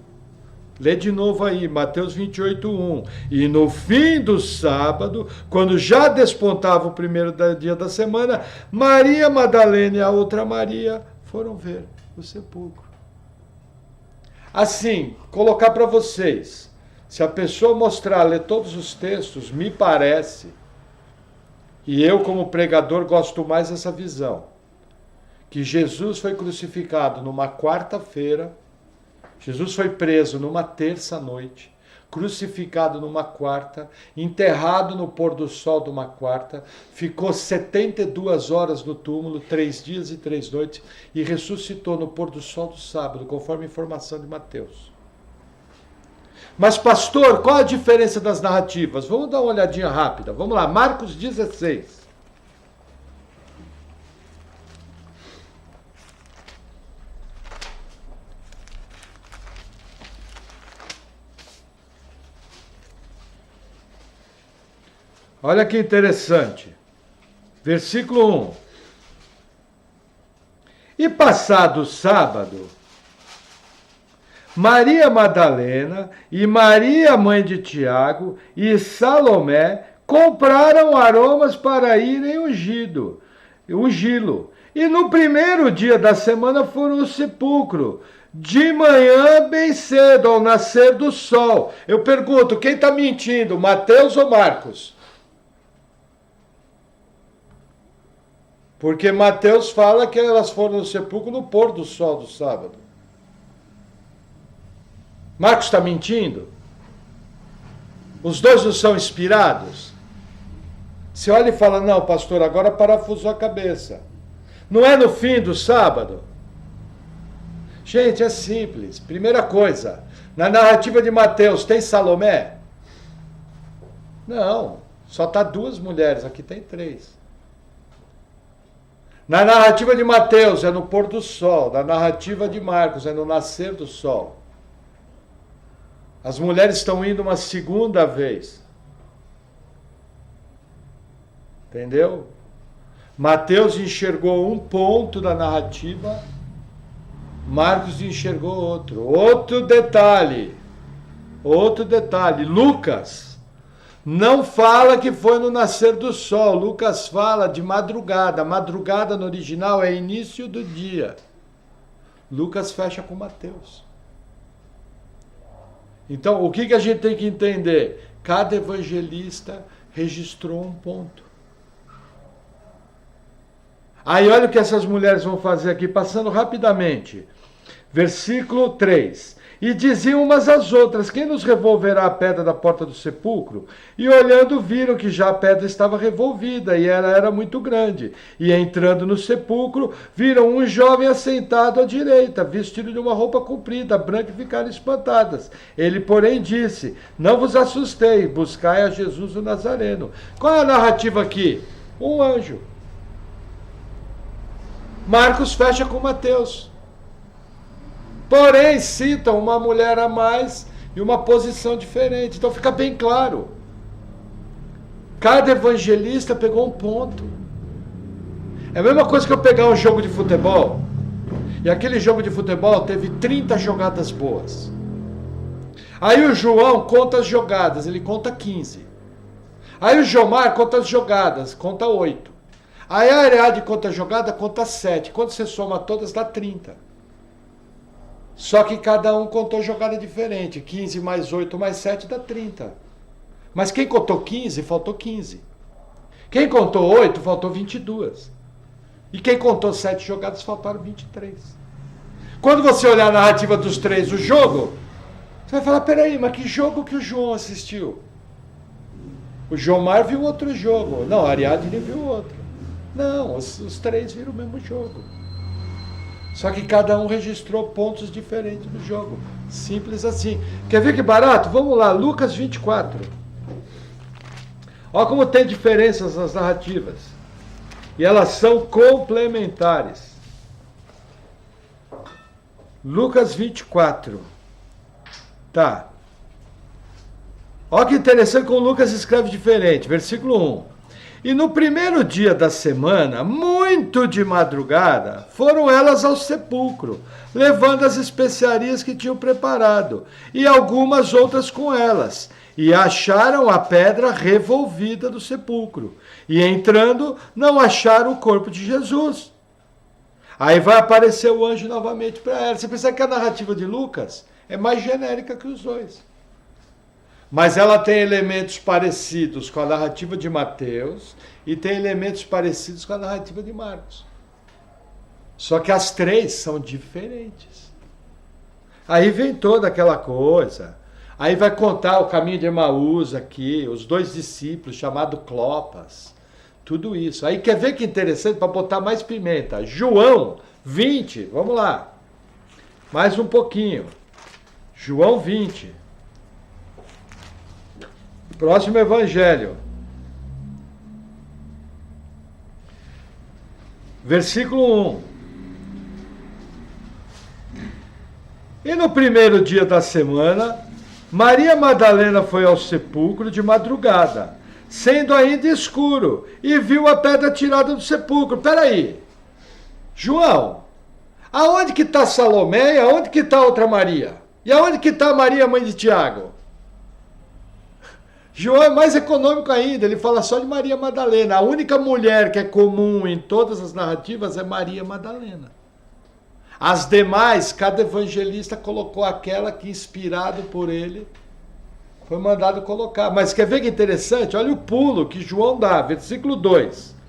Lê de novo aí, Mateus 28:1. E no fim do sábado, quando já despontava o primeiro dia da semana, Maria Madalena e a outra Maria foram ver o sepulcro. Assim, colocar para vocês, se a pessoa mostrar, ler todos os textos, me parece, e eu como pregador gosto mais dessa visão, que Jesus foi crucificado numa quarta-feira, Jesus foi preso numa terça-noite, crucificado numa quarta, enterrado no pôr do sol de uma quarta, ficou 72 horas no túmulo, 3 dias e 3 noites, e ressuscitou no pôr do sol do sábado, conforme a informação de Mateus. Mas, pastor, qual a diferença das narrativas? Vamos dar uma olhadinha rápida. Vamos lá, Marcos 16. Olha que interessante. Versículo 1. E passado o sábado, Maria Madalena e Maria, mãe de Tiago, e Salomé compraram aromas para irem ungí-lo. E no primeiro dia da semana foram ao sepulcro, de manhã bem cedo, ao nascer do sol. Eu pergunto, quem está mentindo, Mateus ou Marcos? Porque Mateus fala que elas foram no sepulcro no pôr do sol do sábado. Marcos está mentindo? Os dois não são inspirados? Você olha e fala, não, pastor, agora parafusou a cabeça. Não é no fim do sábado? Gente, é simples. Primeira coisa, na narrativa de Mateus tem Salomé? Não, só está 2 mulheres, aqui tem 3. Na narrativa de Mateus é no pôr do sol, na narrativa de Marcos é no nascer do sol. As mulheres estão indo uma segunda vez. Entendeu? Mateus enxergou um ponto da narrativa, Marcos enxergou outro. Outro detalhe. Lucas não fala que foi no nascer do sol. Lucas fala de madrugada. Madrugada no original é início do dia. Lucas fecha com Mateus. Então, o que a gente tem que entender? Cada evangelista registrou um ponto. Aí olha o que essas mulheres vão fazer aqui, passando rapidamente. Versículo 3. E diziam umas às outras, quem nos revolverá a pedra da porta do sepulcro? E olhando viram que já a pedra estava revolvida, e ela era muito grande. E entrando no sepulcro, viram um jovem assentado à direita, vestido de uma roupa comprida, branca, e ficaram espantadas. Ele, porém, disse, não vos assustei, buscai a Jesus o Nazareno. Qual é a narrativa aqui? Um anjo. Marcos fecha com Mateus. Porém, citam uma mulher a mais e uma posição diferente. Então fica bem claro. Cada evangelista pegou um ponto. É a mesma coisa que eu pegar um jogo de futebol. E aquele jogo de futebol teve 30 jogadas boas. Aí o João conta as jogadas, ele conta 15. Aí o Jomar conta as jogadas, conta 8. Aí a Ariadne conta a jogada, conta 7. Quando você soma todas, dá 30. Só que cada um contou jogada diferente. 15 mais 8 mais 7 dá 30. Mas quem contou 15, faltou 15. Quem contou 8, faltou 22. E quem contou 7 jogadas, faltaram 23. Quando você olhar a narrativa dos 3, o jogo, você vai falar, peraí, mas que jogo que o João assistiu? O Jomar viu outro jogo. Não, a Ariadne viu outro. Não, os 3 viram o mesmo jogo. Só que cada um registrou pontos diferentes do jogo. Simples assim. Quer ver que barato? Vamos lá, Lucas 24. Olha como tem diferenças nas narrativas. E elas são complementares. Lucas 24. Tá. Olha que interessante como Lucas escreve diferente. Versículo 1. E no primeiro dia da semana, muito de madrugada, foram elas ao sepulcro, levando as especiarias que tinham preparado, e algumas outras com elas. E acharam a pedra revolvida do sepulcro. E entrando, não acharam o corpo de Jesus. Aí vai aparecer o anjo novamente para ela. Você pensa que a narrativa de Lucas é mais genérica que os dois. Mas ela tem elementos parecidos com a narrativa de Mateus e tem elementos parecidos com a narrativa de Marcos. Só que as três são diferentes. Aí vem toda aquela coisa. Aí vai contar o caminho de Emaús aqui, os dois discípulos chamados Clopas. Tudo isso. Aí quer ver que interessante para botar mais pimenta? João 20, vamos lá. Mais um pouquinho. João 20. Próximo evangelho. Versículo 1. E no primeiro dia da semana, Maria Madalena foi ao sepulcro de madrugada, sendo ainda escuro, e viu a pedra tirada do sepulcro. Peraí, João, aonde que está Salomé e aonde que está outra Maria? E aonde que está Maria, mãe de Tiago? João é mais econômico ainda, ele fala só de Maria Madalena. A única mulher que é comum em todas as narrativas é Maria Madalena. As demais, cada evangelista colocou aquela que, inspirado por ele, foi mandado colocar. Mas quer ver que interessante? Olha o pulo que João dá, versículo 2.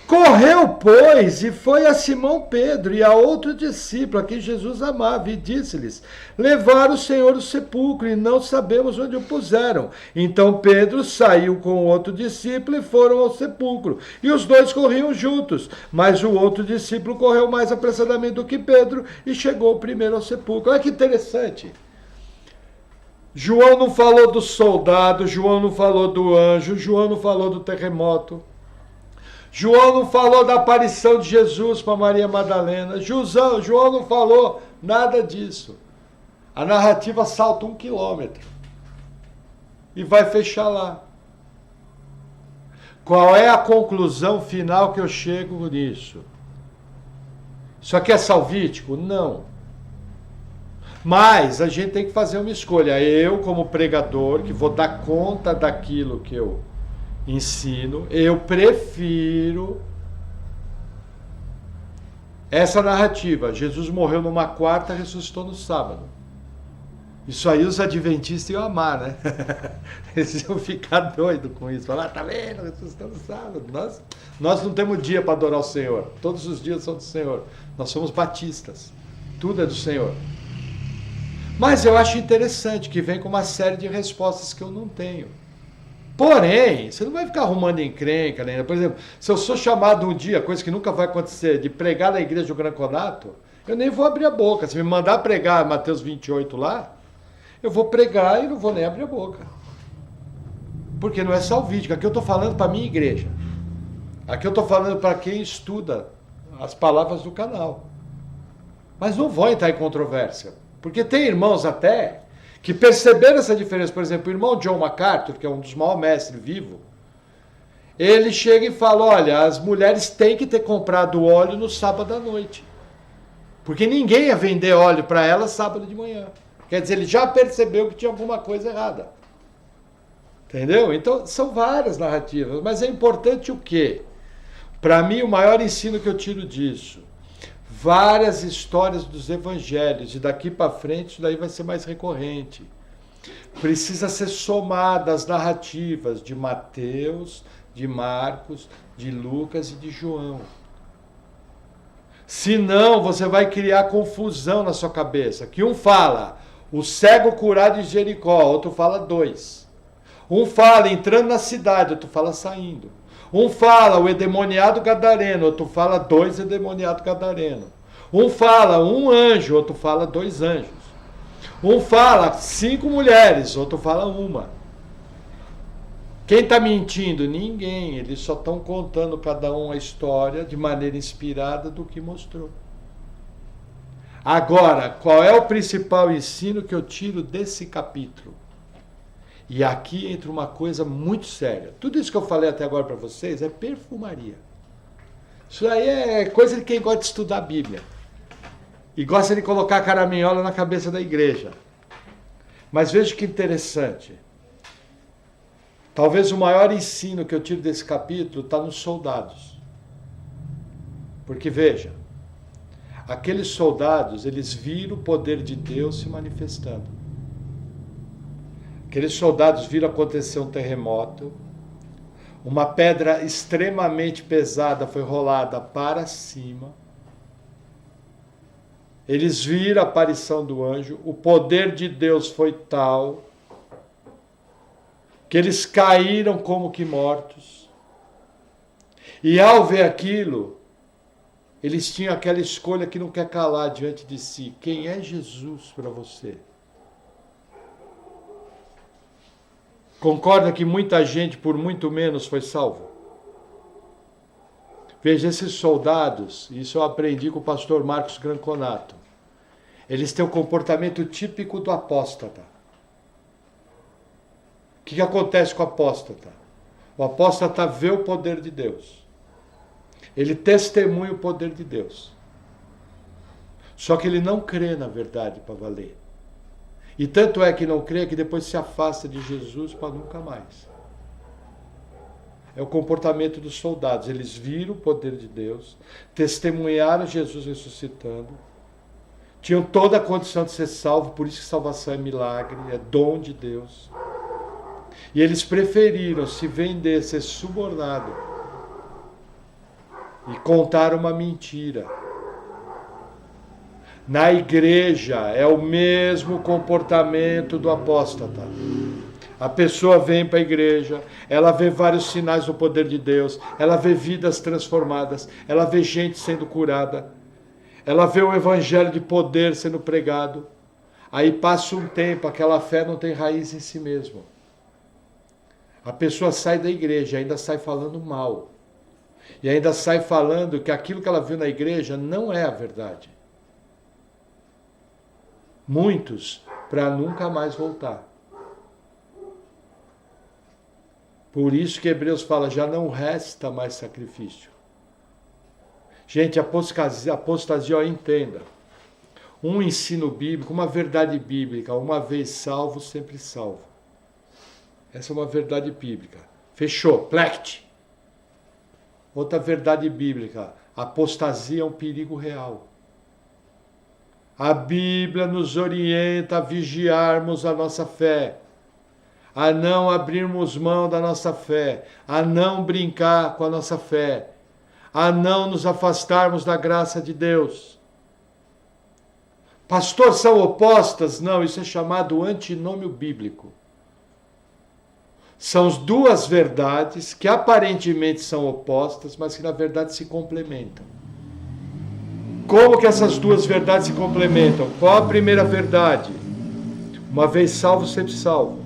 Correu, pois, e foi a Simão Pedro e a outro discípulo, a quem Jesus amava, e disse-lhes: levaram o Senhor ao sepulcro, e não sabemos onde o puseram. Então Pedro saiu com o outro discípulo e foram ao sepulcro. E os dois corriam juntos, mas o outro discípulo correu mais apressadamente do que Pedro e chegou primeiro ao sepulcro. Olha que interessante. João não falou do soldado, João não falou do anjo, João não falou do terremoto. João não falou da aparição de Jesus para Maria Madalena. João não falou nada disso. A narrativa salta 1 quilômetro e vai fechar lá. Qual é a conclusão final que eu chego nisso? Isso aqui é salvítico? Não. Mas a gente tem que fazer uma escolha. Eu, como pregador, que vou dar conta daquilo que eu ensino, eu prefiro essa narrativa. Jesus morreu numa quarta, ressuscitou no sábado. Isso aí os adventistas iam amar, né? Eles iam ficar doidos com isso. Falar, tá vendo? Ressuscitou no sábado. Nós não temos dia para adorar o Senhor. Todos os dias são do Senhor. Nós somos batistas. Tudo é do Senhor. Mas eu acho interessante que vem com uma série de respostas que eu não tenho. Porém, você não vai ficar arrumando encrenca, né? Por exemplo, se eu sou chamado um dia, coisa que nunca vai acontecer, de pregar na igreja do Gran Conato, eu nem vou abrir a boca. Se me mandar pregar Mateus 28 lá, eu vou pregar e não vou nem abrir a boca. Porque não é salvítico. Aqui eu estou falando para a minha igreja. Aqui eu estou falando para quem estuda as palavras do canal. Mas não vou entrar em controvérsia. Porque tem irmãos até que perceberam essa diferença. Por exemplo, o irmão John MacArthur, que é um dos maiores mestres vivos, ele chega e fala, olha, as mulheres têm que ter comprado óleo no sábado à noite. Porque ninguém ia vender óleo para elas sábado de manhã. Quer dizer, ele já percebeu que tinha alguma coisa errada. Entendeu? Então, são várias narrativas. Mas é importante o quê? Para mim, o maior ensino que eu tiro disso, várias histórias dos evangelhos, e daqui para frente isso daí vai ser mais recorrente. Precisa ser somada às narrativas de Mateus, de Marcos, de Lucas e de João. Senão você vai criar confusão na sua cabeça. Que um fala, o cego curado de Jericó, outro fala 2. Um fala entrando na cidade, outro fala saindo. Um fala o endemoniado gadareno, outro fala 2 endemoniados gadareno. Um fala um anjo, outro fala 2 anjos. Um fala 5 mulheres, outro fala 1. Quem está mentindo? Ninguém. Eles só estão contando cada um a história de maneira inspirada do que mostrou. Agora, qual é o principal ensino que eu tiro desse capítulo? E aqui entra uma coisa muito séria. Tudo isso que eu falei até agora para vocês é perfumaria. Isso aí é coisa de quem gosta de estudar a Bíblia. E gosta de colocar caraminhola na cabeça da igreja. Mas veja que interessante. Talvez o maior ensino que eu tiro desse capítulo está nos soldados. Porque veja, aqueles soldados, eles viram o poder de Deus se manifestando. Aqueles soldados viram acontecer um terremoto, uma pedra extremamente pesada foi rolada para cima. Eles viram a aparição do anjo, o poder de Deus foi tal que eles caíram como que mortos. E ao ver aquilo, eles tinham aquela escolha que não quer calar diante de si. Quem é Jesus para você? Concorda que muita gente, por muito menos, foi salvo? Veja, esses soldados, isso eu aprendi com o pastor Marcos Granconato, eles têm o comportamento típico do apóstata. O que acontece com o apóstata? O apóstata vê o poder de Deus. Ele testemunha o poder de Deus. Só que ele não crê na verdade para valer. E tanto é que não crê que depois se afasta de Jesus para nunca mais. É o comportamento dos soldados. Eles viram o poder de Deus, testemunharam Jesus ressuscitando, tinham toda a condição de ser salvo, por isso que salvação é milagre, é dom de Deus. E eles preferiram se vender, ser subornado e contar uma mentira. Na igreja é o mesmo comportamento do apóstata. A pessoa vem para a igreja, ela vê vários sinais do poder de Deus, ela vê vidas transformadas, ela vê gente sendo curada, ela vê o evangelho de poder sendo pregado. Aí passa um tempo, aquela fé não tem raiz em si mesma. A pessoa sai da igreja, ainda sai falando mal. E ainda sai falando que aquilo que ela viu na igreja não é a verdade. Muitos para nunca mais voltar. Por isso que Hebreus fala, já não resta mais sacrifício. Gente, apostasia, entenda. Um ensino bíblico, uma verdade bíblica, uma vez salvo, sempre salvo. Essa é uma verdade bíblica. Fechou, plect. Outra verdade bíblica, apostasia é um perigo real. A Bíblia nos orienta a vigiarmos a nossa fé, a não abrirmos mão da nossa fé, a não brincar com a nossa fé, a não nos afastarmos da graça de Deus. Pastor, são opostas? Não, isso é chamado antinômio bíblico. São as duas verdades que aparentemente são opostas, mas que na verdade se complementam. Como que essas duas verdades se complementam? Qual a primeira verdade? Uma vez salvo, sempre salvo.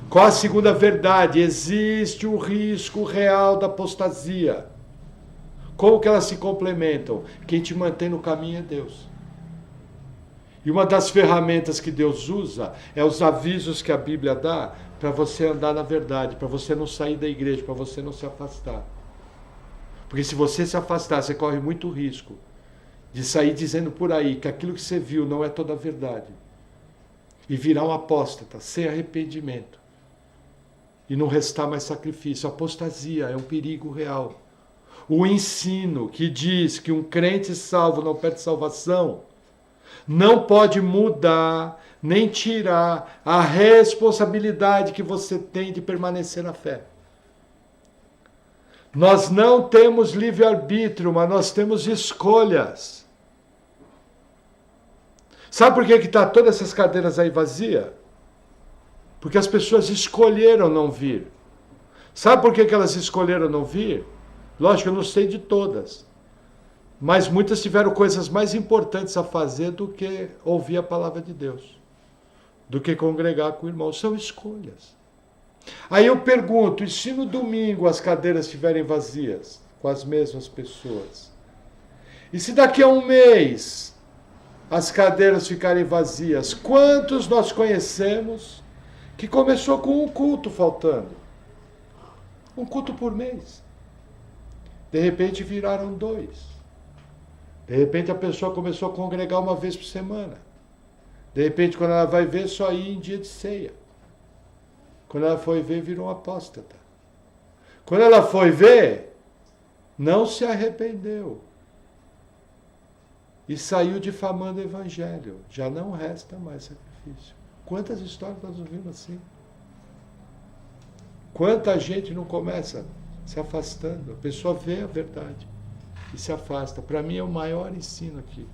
Qual a segunda verdade? Existe o risco real da apostasia. Como que elas se complementam? Quem te mantém no caminho é Deus. E uma das ferramentas que Deus usa é os avisos que a Bíblia dá para você andar na verdade, para você não sair da igreja, para você não se afastar. Porque se você se afastar, você corre muito risco de sair dizendo por aí que aquilo que você viu não é toda a verdade. E virar um apóstata, sem arrependimento. E não restar mais sacrifício. A apostasia é um perigo real. O ensino que diz que um crente salvo não perde salvação, não pode mudar, nem tirar a responsabilidade que você tem de permanecer na fé. Nós não temos livre-arbítrio, mas nós temos escolhas. Sabe por que está todas essas cadeiras aí vazias? Porque as pessoas escolheram não vir. Sabe por que elas escolheram não vir? Lógico, eu não sei de todas. Mas muitas tiveram coisas mais importantes a fazer do que ouvir a palavra de Deus. Do que congregar com o irmão. São escolhas. Aí eu pergunto, e se no domingo as cadeiras estiverem vazias, com as mesmas pessoas? E se daqui a um mês as cadeiras ficarem vazias? Quantos nós conhecemos que começou com um culto faltando. Um culto por mês. De repente viraram 2. De repente a pessoa começou a congregar uma vez por semana. De repente, quando ela vai ver, só ia em dia de ceia. Quando ela foi ver, virou um apóstata. Quando ela foi ver, não se arrependeu. E saiu difamando o evangelho. Já não resta mais sacrifício. Quantas histórias nós ouvimos assim? Quanta gente não começa se afastando? A pessoa vê a verdade e se afasta. Para mim é o maior ensino aqui.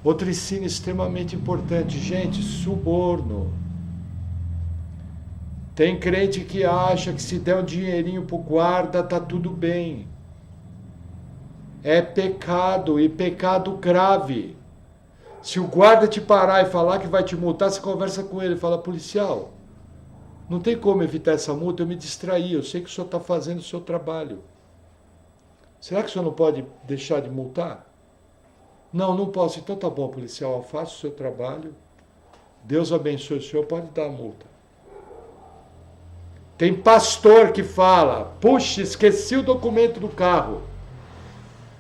Outro ensino extremamente importante, gente, suborno. Tem crente que acha que se der um dinheirinho pro guarda, tá tudo bem. É pecado, e pecado grave. Se o guarda te parar e falar que vai te multar, você conversa com ele e fala, policial, não tem como evitar essa multa, eu me distraí, eu sei que o senhor está fazendo o seu trabalho. Será que o senhor não pode deixar de multar? Não, não posso. Então tá bom, policial, faça o seu trabalho. Deus abençoe o senhor, pode dar a multa. Tem pastor que fala, puxa, esqueci o documento do carro.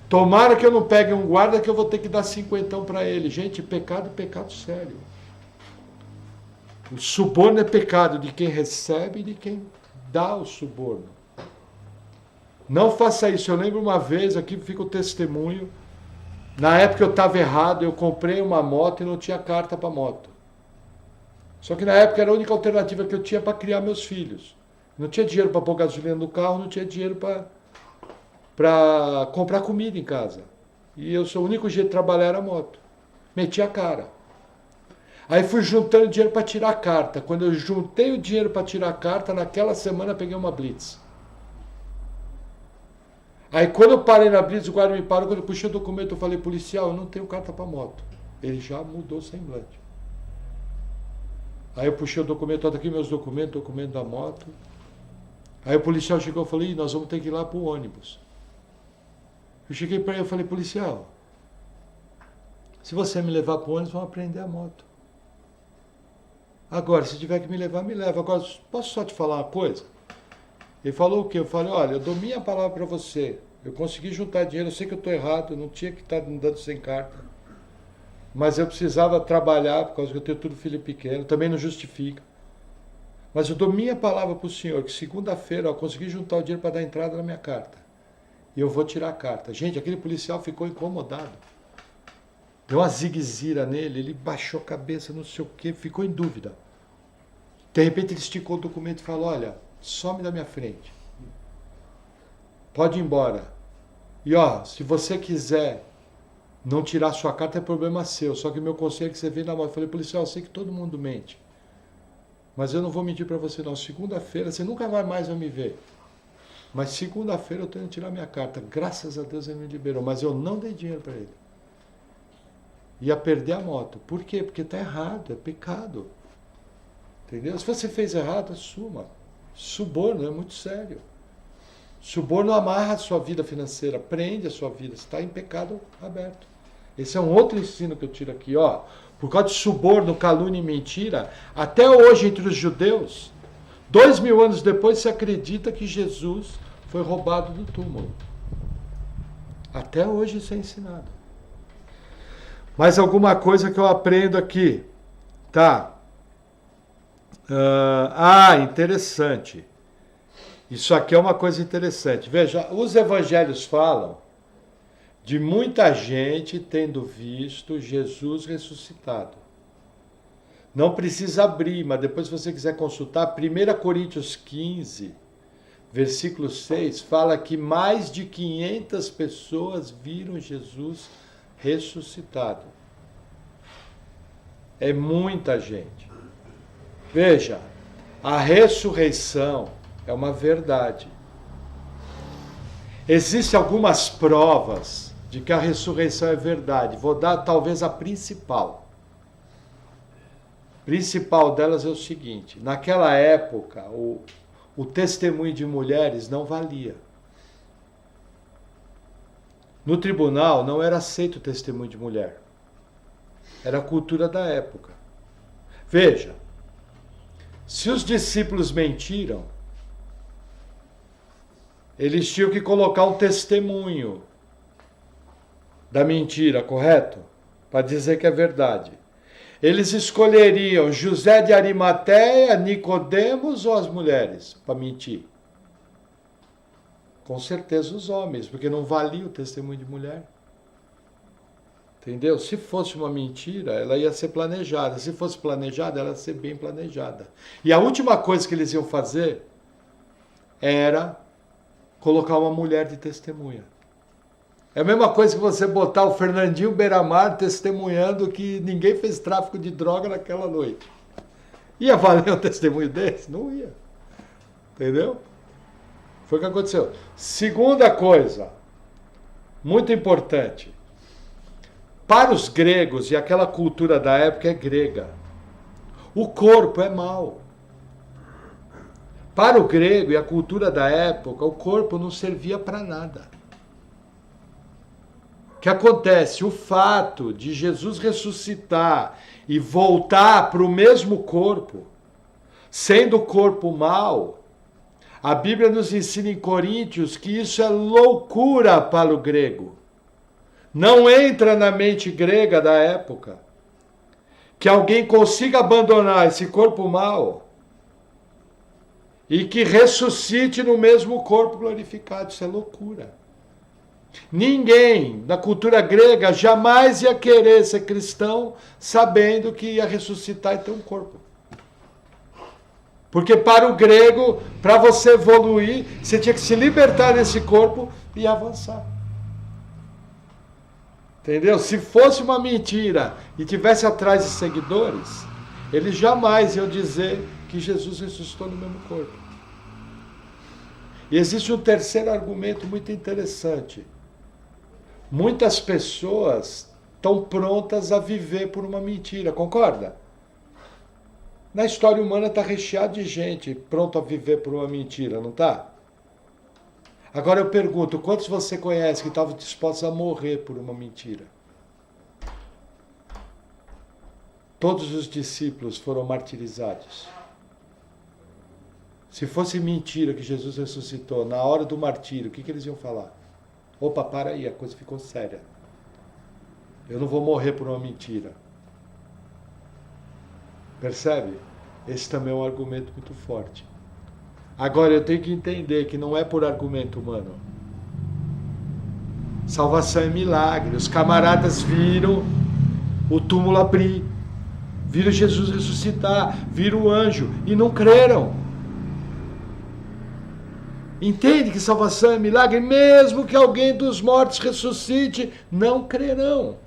Tomara que eu não pegue um guarda que eu vou ter que dar 50 para ele. Gente, pecado, pecado sério. O suborno é pecado de quem recebe e de quem dá o suborno. Não faça isso. Eu lembro uma vez, aqui fica o testemunho, na época eu estava errado, eu comprei uma moto e não tinha carta para moto. Só que na época era a única alternativa que eu tinha para criar meus filhos. Não tinha dinheiro para pôr gasolina no carro, não tinha dinheiro para comprar comida em casa. E o único jeito de trabalhar era a moto. Meti a cara. Aí fui juntando dinheiro para tirar a carta. Quando eu juntei o dinheiro para tirar a carta, naquela semana peguei uma blitz. Aí quando eu parei na blitz, o guarda me parou, quando eu puxei o documento, eu falei, policial, eu não tenho carta para moto. Ele já mudou o semblante. Aí eu puxei o documento, olha aqui meus documentos, documento da moto. Aí o policial chegou e falou, nós vamos ter que ir lá para o ônibus. Eu cheguei para ele e falei, policial, se você me levar para o ônibus, vamos aprender a moto. Agora, se tiver que me levar, me leva. Agora, posso só te falar uma coisa? Ele falou o quê? Eu falei, olha, eu dou minha palavra para você. Eu consegui juntar dinheiro, eu sei que eu estou errado, eu não tinha que estar andando sem carta. Mas eu precisava trabalhar, por causa que eu tenho tudo filho pequeno, também não justifica. Mas eu dou minha palavra para o senhor, que segunda-feira eu consegui juntar o dinheiro para dar entrada na minha carta. E eu vou tirar a carta. Gente, aquele policial ficou incomodado. Deu uma ziguezira nele, ele baixou a cabeça, não sei o quê, ficou em dúvida. De repente ele esticou o documento e falou, olha, some da minha frente. Pode ir embora. E ó, se você quiser não tirar sua carta, é problema seu. Só que o meu conselho é que você venha na moto. Eu falei, policial, eu sei que todo mundo mente. Mas eu não vou mentir para você não. Segunda-feira, você nunca mais vai me ver. Mas segunda-feira eu tenho que tirar minha carta. Graças a Deus ele me liberou. Mas eu não dei dinheiro para ele. Ia perder a moto. Por quê? Porque está errado, é pecado. Entendeu? Se você fez errado, assuma. Suborno é muito sério. Suborno amarra a sua vida financeira, prende a sua vida. Você está em pecado aberto. Esse é um outro ensino que eu tiro aqui. Ó. Por causa de suborno, calúnia e mentira, até hoje entre os judeus, 2000 anos depois, se acredita que Jesus foi roubado do túmulo. Até hoje isso é ensinado. Mais alguma coisa que eu aprendo aqui? Tá. Interessante. Isso aqui é uma coisa interessante. Veja, os evangelhos falam de muita gente tendo visto Jesus ressuscitado. Não precisa abrir, mas depois se você quiser consultar, 1 Coríntios 15, versículo 6, fala que mais de 500 pessoas viram Jesus ressuscitado. É muita gente. Veja, a ressurreição é uma verdade. Existem algumas provas de que a ressurreição é verdade. Vou dar talvez a principal. A principal delas é o seguinte: naquela época, o testemunho de mulheres não valia. No tribunal não era aceito o testemunho de mulher. Era a cultura da época. Veja, Se os discípulos mentiram, eles tinham que colocar um testemunho da mentira, correto? Para dizer que é verdade. Eles escolheriam José de Arimateia, Nicodemos ou as mulheres para mentir? Com certeza os homens, porque não valia o testemunho de mulher. Entendeu? Se fosse uma mentira, ela ia ser planejada. Se fosse planejada, ela ia ser bem planejada. E a última coisa que eles iam fazer era colocar uma mulher de testemunha. É a mesma coisa que você botar o Fernandinho Beiramar testemunhando que ninguém fez tráfico de droga naquela noite. Ia valer um testemunho desse? Não ia. Entendeu? Foi o que aconteceu. Segunda coisa, muito importante. Para os gregos, e aquela cultura da época é grega, o corpo é mau. Para o grego e a cultura da época, o corpo não servia para nada. O que acontece? O fato de Jesus ressuscitar e voltar para o mesmo corpo, sendo o corpo mau, a Bíblia nos ensina em Coríntios que isso é loucura para o grego. Não entra na mente grega da época que alguém consiga abandonar esse corpo mau e que ressuscite no mesmo corpo glorificado. Isso é loucura. Ninguém na cultura grega jamais ia querer ser cristão sabendo que ia ressuscitar e ter um corpo. Porque para o grego, para você evoluir, você tinha que se libertar desse corpo e avançar. Entendeu? Se fosse uma mentira e tivesse atrás de seguidores, eles jamais iam dizer que Jesus ressuscitou no mesmo corpo. E existe um terceiro argumento muito interessante. Muitas pessoas estão prontas a viver por uma mentira, concorda? Na história humana está recheado de gente pronta a viver por uma mentira, não está? Agora eu pergunto, quantos você conhece que estavam dispostos a morrer por uma mentira? Todos os discípulos foram martirizados. Se fosse mentira que Jesus ressuscitou, na hora do martírio, o que eles iam falar? Opa, para aí, a coisa ficou séria. Eu não vou morrer por uma mentira. Percebe? Esse também é um argumento muito forte. Agora eu tenho que entender que não é por argumento humano. Salvação é milagre. Os camaradas viram o túmulo abrir, viram Jesus ressuscitar, viram o anjo e não creram. Entende que salvação é milagre? Mesmo que alguém dos mortos ressuscite, não crerão.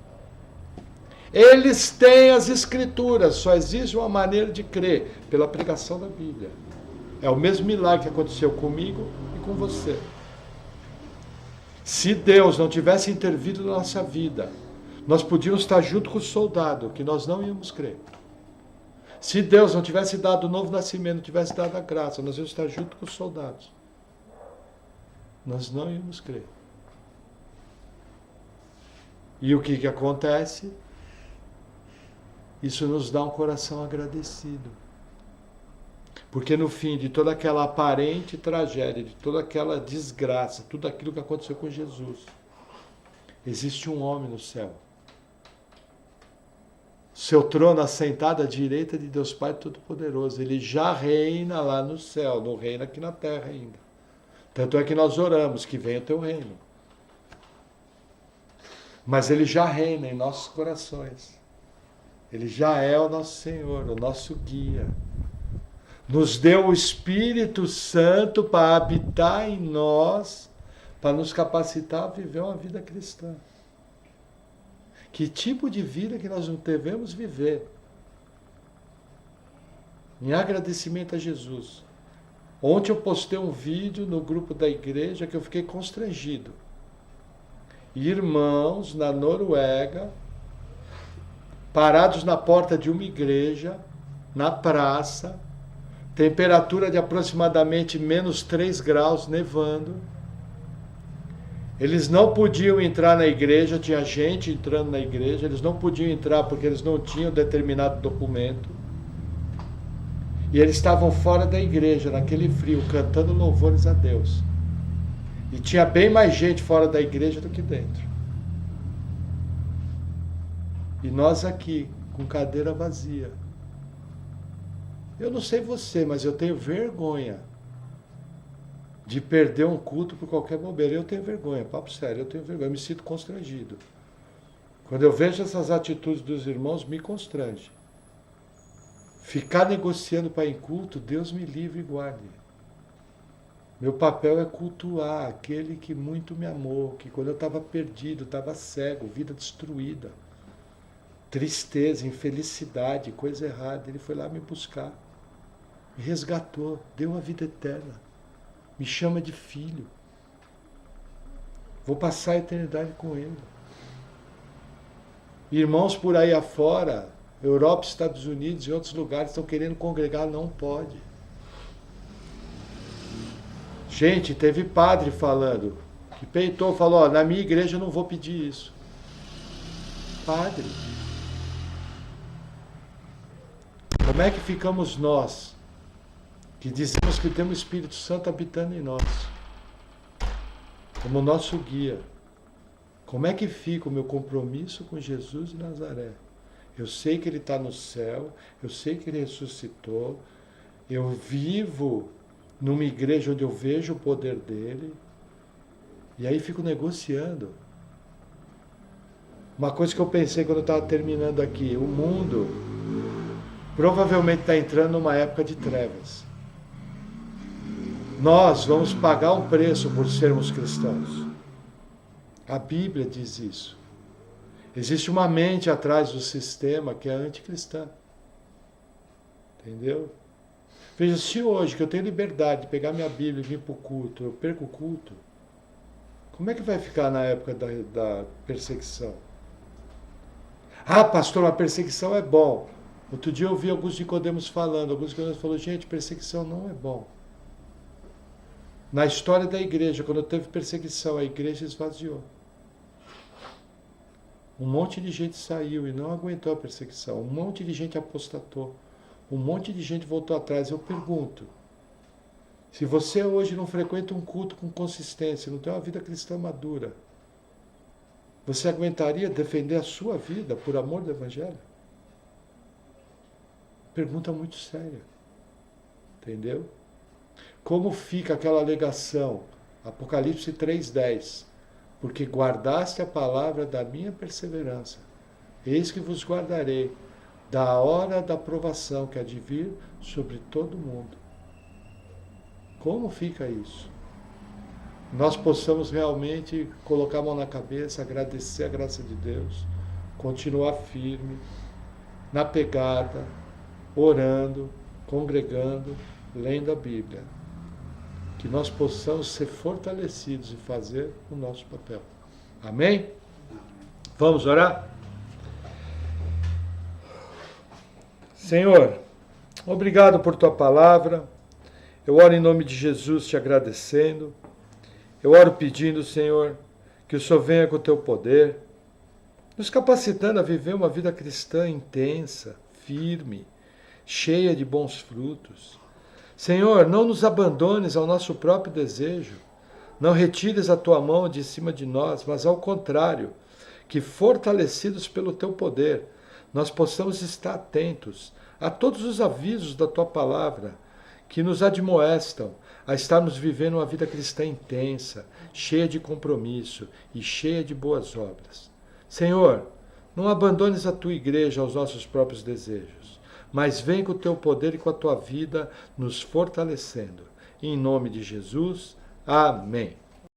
Eles têm as escrituras, só existe uma maneira de crer, pela pregação da Bíblia. É o mesmo milagre que aconteceu comigo e com você. Se Deus não tivesse intervido na nossa vida, nós podíamos estar junto com o soldado, que nós não íamos crer. Se Deus não tivesse dado o novo nascimento, não tivesse dado a graça, nós íamos estar junto com os soldados. Nós não íamos crer. E o que acontece? Isso nos dá um coração agradecido. Porque no fim de toda aquela aparente tragédia, de toda aquela desgraça, tudo aquilo que aconteceu com Jesus, existe um homem no céu. Seu trono assentado à direita de Deus Pai Todo-Poderoso. Ele já reina lá no céu, não reina aqui na terra ainda. Tanto é que nós oramos que venha o teu reino. Mas ele já reina em nossos corações. Ele já é o nosso Senhor, o nosso guia. Nos deu o Espírito Santo para habitar em nós, para nos capacitar a viver uma vida cristã. Que tipo de vida que nós não devemos viver? Em agradecimento a Jesus. Ontem eu postei um vídeo no grupo da igreja que eu fiquei constrangido. Irmãos na Noruega, parados na porta de uma igreja, na praça, temperatura de aproximadamente menos 3 graus, nevando. Eles não podiam entrar na igreja, tinha gente entrando na igreja, eles não podiam entrar porque eles não tinham determinado documento. E eles estavam fora da igreja, naquele frio, cantando louvores a Deus. E tinha bem mais gente fora da igreja do que dentro. E nós aqui, com cadeira vazia. Eu não sei você, mas eu tenho vergonha de perder um culto por qualquer bobeira. Eu tenho vergonha, papo sério, eu tenho vergonha, eu me sinto constrangido. Quando eu vejo essas atitudes dos irmãos, me constrange. Ficar negociando para ir em culto, Deus me livre e guarde. Meu papel é cultuar aquele que muito me amou, que quando eu estava perdido, estava cego, vida destruída, tristeza, infelicidade, coisa errada, ele foi lá me buscar, me resgatou, deu a vida eterna, me chama de filho. Vou passar a eternidade com ele. Irmãos por aí afora, Europa, Estados Unidos e outros lugares estão querendo congregar, não pode. Gente, teve padre falando, que peitou, falou, na minha igreja eu não vou pedir isso. Padre. Como é que ficamos nós, que dizemos que temos o Espírito Santo habitando em nós, como nosso guia? Como é que fica o meu compromisso com Jesus de Nazaré? Eu sei que ele está no céu, eu sei que ele ressuscitou, eu vivo numa igreja onde eu vejo o poder dele, e aí fico negociando. Uma coisa que eu pensei quando eu estava terminando aqui, o mundo provavelmente está entrando numa época de trevas. Nós vamos pagar um preço por sermos cristãos. A Bíblia diz isso. Existe uma mente atrás do sistema que é anticristã. Entendeu? Veja, se hoje que eu tenho liberdade de pegar minha Bíblia e vir para o culto, eu perco o culto, como é que vai ficar na época da perseguição? Ah, pastor, a perseguição é bom. Outro dia eu ouvi alguns Nicodemos falando, gente, perseguição não é bom. Na história da igreja, quando teve perseguição, a igreja esvaziou. Um monte de gente saiu e não aguentou a perseguição. Um monte de gente apostatou. Um monte de gente voltou atrás. Eu pergunto, se você hoje não frequenta um culto com consistência, não tem uma vida cristã madura, você aguentaria defender a sua vida por amor do Evangelho? Pergunta muito séria. Entendeu? Como fica aquela alegação? Apocalipse 3:10. Porque guardaste a palavra da minha perseverança. Eis que vos guardarei da hora da provação que há de vir sobre todo mundo. Como fica isso? Nós possamos realmente colocar a mão na cabeça, agradecer a graça de Deus, continuar firme, na pegada, orando, congregando, lendo a Bíblia. Que nós possamos ser fortalecidos e fazer o nosso papel. Amém? Vamos orar? Senhor, obrigado por tua palavra. Eu oro em nome de Jesus te agradecendo. Eu oro pedindo, Senhor, que o Senhor venha com o teu poder, nos capacitando a viver uma vida cristã intensa, firme, cheia de bons frutos. Senhor, não nos abandones ao nosso próprio desejo, não retires a tua mão de cima de nós, mas ao contrário, que fortalecidos pelo teu poder, nós possamos estar atentos a todos os avisos da tua palavra, que nos admoestam a estarmos vivendo uma vida cristã intensa, cheia de compromisso e cheia de boas obras. Senhor, não abandones a tua igreja aos nossos próprios desejos, mas vem com o teu poder e com a tua vida nos fortalecendo. Em nome de Jesus, amém.